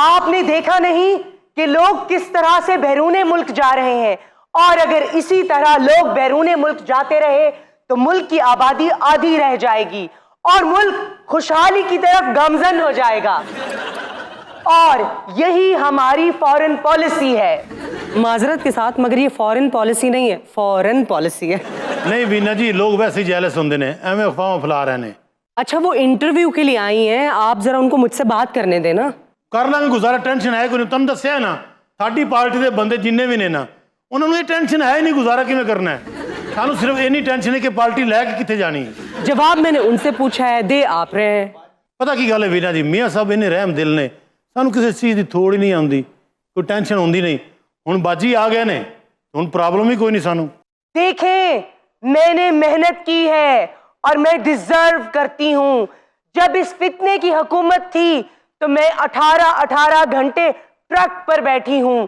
आपने देखा नहीं कि लोग किस तरह से बैरूने मुल्क जा रहे हैं, और अगर इसी तरह लोग बैरूने मुल्क जाते रहे तो मुल्क की आबादी आधी रह जाएगी और मुल्क खुशहाली की तरफ गमजन हो जाएगा। और यही हमारी फॉरेन पॉलिसी है। माजरत के साथ, मगर ये फॉरेन पॉलिसी नहीं है, फॉरेन पॉलिसी है। नहीं बीना जी, लोग वैसे ही जेलस होंगे ने, एवं अफवाह फैला रहे ने। अच्छा, वो इंटरव्यू के लिए आई हैं, आप जरा उनको मुझसे बात करने देना। कर लांगे गुजारा, टेंशन है कोई नहीं। तुम दस्या ना साडी पार्टी के बंदे जिन्ने भी ने ना, उन्होंने ये टेंशन है ही नहीं गुजारा किवें करना है। सानू सिर्फ इन्नी टेंशन है कि पार्टी लैके कित्थे जानी है। जवाब मैंने उनसे पूछा है, दे आप रहे हैं। पता की गल है वीना जी, मियाँ साहब इन्ने रहम दिल ने, सानू किसी चीज़ की थोड़ ही नहीं आती, कोई टेंशन होंदी नहीं। हुण बाजी आ गए ने, हुण प्रॉब्लम ही कोई नहीं सानू। देखें, मैंने मेहनत की है और मैं डिजर्व करती हूं। जब इस फितने की हुकूमत थी तो मैं 18 घंटे ट्रक पर बैठी हूं।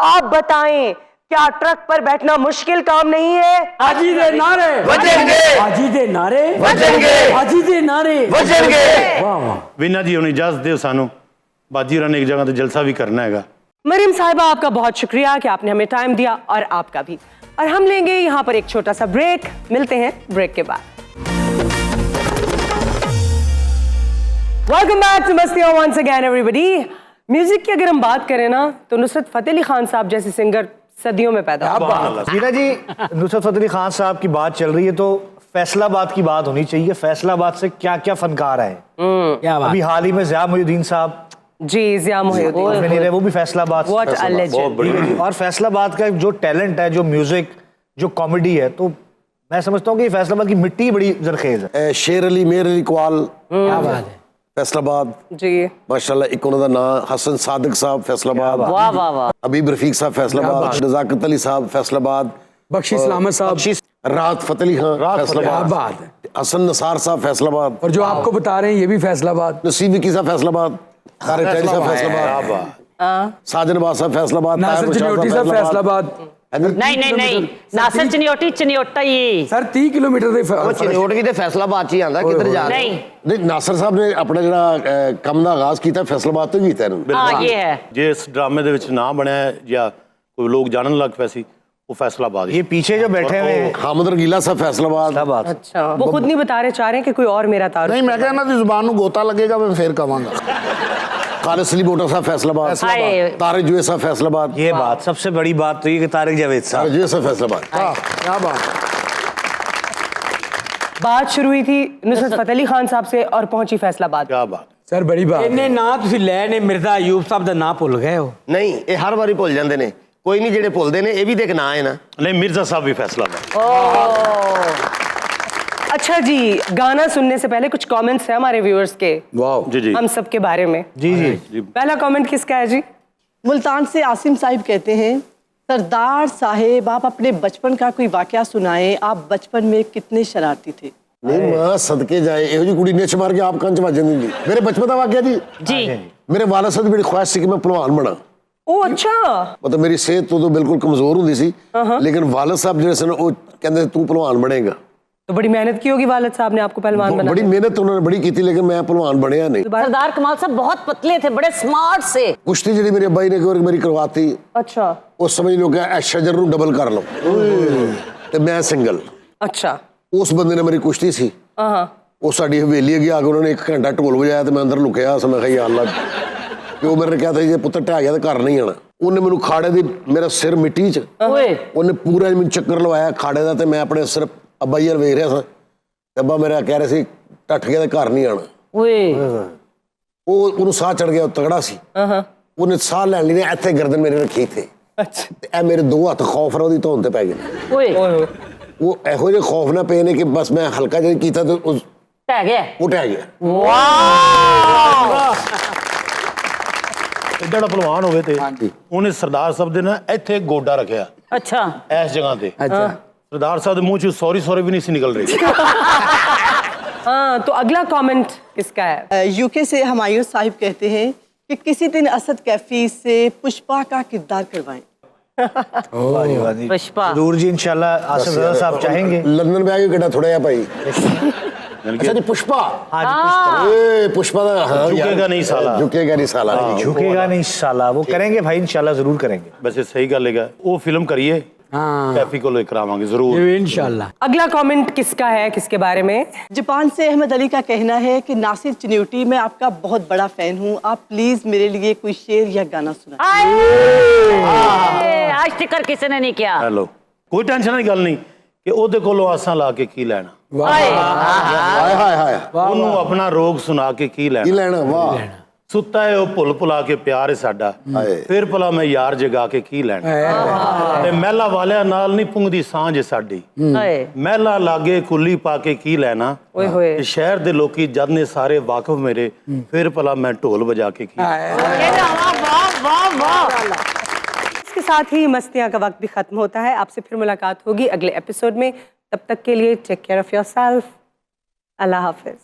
आप बताएं, क्या ट्रक पर बैठना मुश्किल काम नहीं है? हाजी दे नारे वजनगे, हाजी दे नारे वजनगे, हाजी दे नारे वजनगे। वाह वाह। वीना जी हुण इजाजत दो सानू, बाजी होरां ने एक जगह तो जलसा भी करना हैगा। मरियम साहिबा, आपका बहुत शुक्रिया कि आपने हमें टाइम दिया, और आपका भी। और हम लेंगे यहाँ पर एक छोटा सा ब्रेक, मिलते हैं ब्रेक के बाद। वेलकम बैक टू मस्ती वंस अगेन एवरीबॉडी। म्यूजिक की अगर हम बात करें ना, तो नुसरत फतेह अली खान साहब जैसे सिंगर सदियों में पैदा हुए। मीरा जी, नुसरत फतेह अली खान साहब की बात चल रही है तो फैसलाबाद की बात होनी चाहिए। फैसलाबाद से क्या क्या फनकार आए? अभी हाल ही में ज़िया मोहिउद्दीन साहब जी, ज़िया मोहिउद्दीन, वो भी फैसलाबाद से। What a legend। और फैसलाबाद का जो टैलेंट है, जो म्यूजिक, जो कॉमेडी है, तो मैं समझता हूँ कि फैसलाबाद की मिट्टी बड़ी जरखेज है। शेर अली, मेर अली इकबाल, क्या बात है, फैसलाबाद जी माशाल्लाह। एक उन्होंने नाम हसन सादिक साहब फैसलाबाद, वाह वाह वाह। हबीब रफीक साहब फैसलाबाद, नज़ाकत अली साहब फैसलाबाद, बख्शी सलामत साहब, राहत फतेह अली खान फैसलाबाद, हसन नसार साहब फैसलाबाद, और जो आपको बता रहे हैं ये भी फैसलाबाद। नसीब विकी साहब फैसलाबाद, तारिक टैरी साहब फैसलाबाद, साजन अब्बास साहब फैसलाबाद, नासिर चनियोटी साहब फैसलाबाद। नहीं, नासिर चनियोटा ही सर 30 किलोमीटर ਦੇ ਚਨਿਓਟ ਵੀ ਤੇ ਫੈਸਲਾਬਾਦ ਚ ਹੀ ਆਂਦਾ, ਕਿੱਧਰ ਜਾ ਰਹੇ? नहीं। नहीं नासिर साहब ने अपना ਜਿਹੜਾ ਕੰਮ ਦਾ ਆਗਾਜ਼ ਕੀਤਾ ਫੈਸਲਾਬਾਦ ਤੋਂ ਹੀ ਕੀਤਾ ਇਹਨੂੰ। हाँ, ये है। ਜੇ ਇਸ ਡਰਾਮੇ ਦੇ ਵਿੱਚ ਨਾ ਬਣਿਆ ਜਾਂ ਕੋਈ ਲੋਕ ਜਾਣਨ ਲੱਗ ਪਏ ਸੀ, ਉਹ फैसलाबाद ये पीछे जो बैठे हुए हैं, हामिद रंगीला साहब फैसलाबाद। अच्छा, वो खुद नहीं बता रहे, चाह रहे हैं कि कोई और मेरा तारुफ। नहीं मैं क्या ना जुबान ਨੂੰ ਗੋਤਾ ਲੱਗੇਗਾ ਮੈਂ ਫੇਰ ਕਵਾਂਗਾ। खालिद अली भुट्टो साहब फैसलाबाद, हाय। तारिक जुवैद साहब फैसलाबाद, ये बात सबसे बड़ी बात तो ये कि तारिक जावेद तारिक साहब। जुवैद साहब फैसलाबाद। क्या बात। बात शुरू हुई थी नुसरत फतेह अली खान साहब से और पहुंची फैसलाबाद। क्या बात। सर बड़ी बात। ਇਹਨੇ ਨਾਂ ਤੁਸੀਂ ਲੈ ਨੇ ਮਿਰਜ਼ਾ ਅਯੂਬ ਸਾਹਿਬ ਦਾ ਨਾਂ ਭੁੱਲ ਗਏ ਹੋ। ਨਹੀਂ, ਇਹ ਹਰ ਵਾਰੀ ਭੁੱਲ ਜਾਂਦੇ ਨੇ। ਕੋਈ ਨਹੀਂ, ਜਿਹੜੇ ਭੁੱਲਦੇ ਨੇ ਇਹ ਵੀ ਤੇ ਇੱਕ ਨਾਂ ਹੈ ਨਾ। नहीं मिर्जा साहब भी फैसलाबाद। अच्छा जी, गाना सुनने से पहले कुछ कमेंट्स हैं हमारे व्यूअर्स के, वाह जी जी हम सब के बारे में। जी जी। पहला कमेंट किसका है जी? मुल्तान से आसिम साहिब कहते हैं, सरदार साहेब आप अपने बचपन का कोई वाकया सुनाएं, आप बचपन में कितने शरारती थे? नहीं मां सदके जाए ਇਹੋ ਜੀ ਕੁੜੀ ਨਿੱਛ ਮਾਰ ਕੇ ਆਪ ਕੰਚ ਵੱਜ ਜਾਂਦੀ ਜੀ। ਮੇਰੇ ਬਚਪਨ ਦਾ ਵਾਕਿਆ ਜੀ, जी ਮੇਰੇ ਵਾਲਿਦ ਸਾਹਿਬ ਦੀ ਬੜੀ ख्वाहिश ਸੀ ਕਿ ਮੈਂ ਪਹਿਲਵਾਨ ਬਣਾ। ओ अच्छा। मतलब मेरी सेहत तो बिल्कुल कमजोर होती सी, लेकिन वालिद साहब ਜਿਹੜੇ ਸਨ ਉਹ ਕਹਿੰਦੇ ਤੂੰ ਪਹਿਲਵਾਨ ਬਣੇਗਾ। तो बड़ी मेहनत की होगी वालिद साहब ने आपको पहलवान बना बड़ी मेहनत उन्होंने बड़ी की थी, लेकिन मैं पहलवान बनया नहीं। सरदार कमाल साहब बहुत पतले थे, बड़े स्मार्ट से। कुश्ती जी मेरे अब्बा जी ने मेरी करवाती, अच्छा उस समझ लो कि शजर ਨੂੰ डबल कर लो ਤੇ मैं सिंगल। अच्छा उस बंदे ने मेरी कुश्ती सी, वो साड़ी हवेली अगे आके उन्होंने 1 घंटा ढोल बजाया तो मैं अंदर लुकिया। मैं कहा अल्लाह, प्यो मेरे ने कहा था जे पुत्र ढह गया तो घर नहीं आना। उन्हें मैनू खाड़े दी, मेरा सिर मिट्टी च, उन्हें पूरा मैनू चक्कर लवाया खाड़े का, तो मैं अपने सिर अब्बा जी वेख रहा था। अब्बा मेरा कह रहे सी टट गया तो घर नहीं आना। वो उन्हें साह चढ़ गया, तगड़ा सी, उन्हें साह लैन ली ने इत्थे गर्दन मेरे रखी थे। ए मेरे 2 हत्थ खौफ ना उहदी धौन ते पै गए। वो ਇਹੋ ਜਿਹੇ खौफ ना पे ने कि बस मैं हल्का जिहा कीता तो वो ढह गया। एडा भलवान होवे ते ਉਹਨੇ ਸਰਦਾਰ ਸਾਹਿਬ ਦੇ ਨਾ ਇੱਥੇ ਗੋਡਾ ਰੱਖਿਆ। अच्छा ਇਸ ਜਗ੍ਹਾ ਤੇ सरदार साहब मुंह चो सॉरी भी नहीं सी निकल रही। हाँ, तो अगला कमेंट किसका है? यूके से हुमायूं साहिब कहते हैं कि किसी दिन असद कैफी से पुष्पा का किरदार करवाएं। पुष्पा जरूर जी, इंशाल्लाह आसिफ रजा साहब चाहेंगे। लंदन में आके कितना थोड़ा या भाई। अच्छा जी, पुष्पा। हाँ जी, पुष्पा। पुष्पा का हाँ, झुकेगा नहीं साला, झुकेगा नहीं साला, वो करेंगे भाई, इंशाल्लाह जरूर करेंगे। वैसे सही गल है, वो फिल्म करिए, कैफी को लेकर आवांगे जरूर इंशाल्लाह। अगला कमेंट किसका है, किसके बारे में? जापान से अहमद अली का कहना है कि नासिर चिन्यूटी, मैं आपका बहुत बड़ा फैन हूँ, आप प्लीज मेरे लिए कोई शेर या गाना सुनाएं। आज टिकर किसी ने नहीं किया। हेलो, कोई टेंशन वाली गल नहीं कि ਉਹਦੇ ਕੋਲੋਂ ਆਸਾਂ ਲਾ ਕੇ ਕੀ ਲੈਣਾ। हाय हाय हाय, ਉਹਨੂੰ ਆਪਣਾ ਰੋਗ ਸੁਣਾ ਕੇ ਕੀ की ਲੈਣਾ। लेना वाह। ਸੁੱਤਾ ਹੈ ਉਹ ਭੁੱਲ ਭੁਲਾ ਕੇ ਪਿਆਰ ਹੈ ਸਾਡਾ, ਫਿਰ ਭਲਾ ਮੈਂ ਯਾਰ ਜਗਾ ਕੇ ਕੀ ਲੈਣਾ। ਤੇ ਮਹਿਲਾ ਵਾਲਿਆਂ ਨਾਲ ਨਹੀਂ ਪੁੰਗਦੀ ਸਾਂਝ ਹੈ ਸਾਡੀ, ਮਹਿਲਾ ਲਾਗੇ ਕੁੱਲੀ ਪਾ ਕੇ ਕੀ ਲੈਣਾ। ओए होए, ਤੇ ਸ਼ਹਿਰ ਦੇ ਲੋਕੀ ਜਦ ਨੇ ਸਾਰੇ ਵਾਕਿਫ ਮੇਰੇ, ਫਿਰ ਭਲਾ मैं ਢੋਲ बजा के की। इसके साथ ही मस्तियाँ का वक्त भी खत्म होता है। आपसे फिर मुलाकात होगी अगले एपिसोड में। तब तक के लिए टेक केयर ऑफ योरसेल्फ। अल्लाह हाफिज।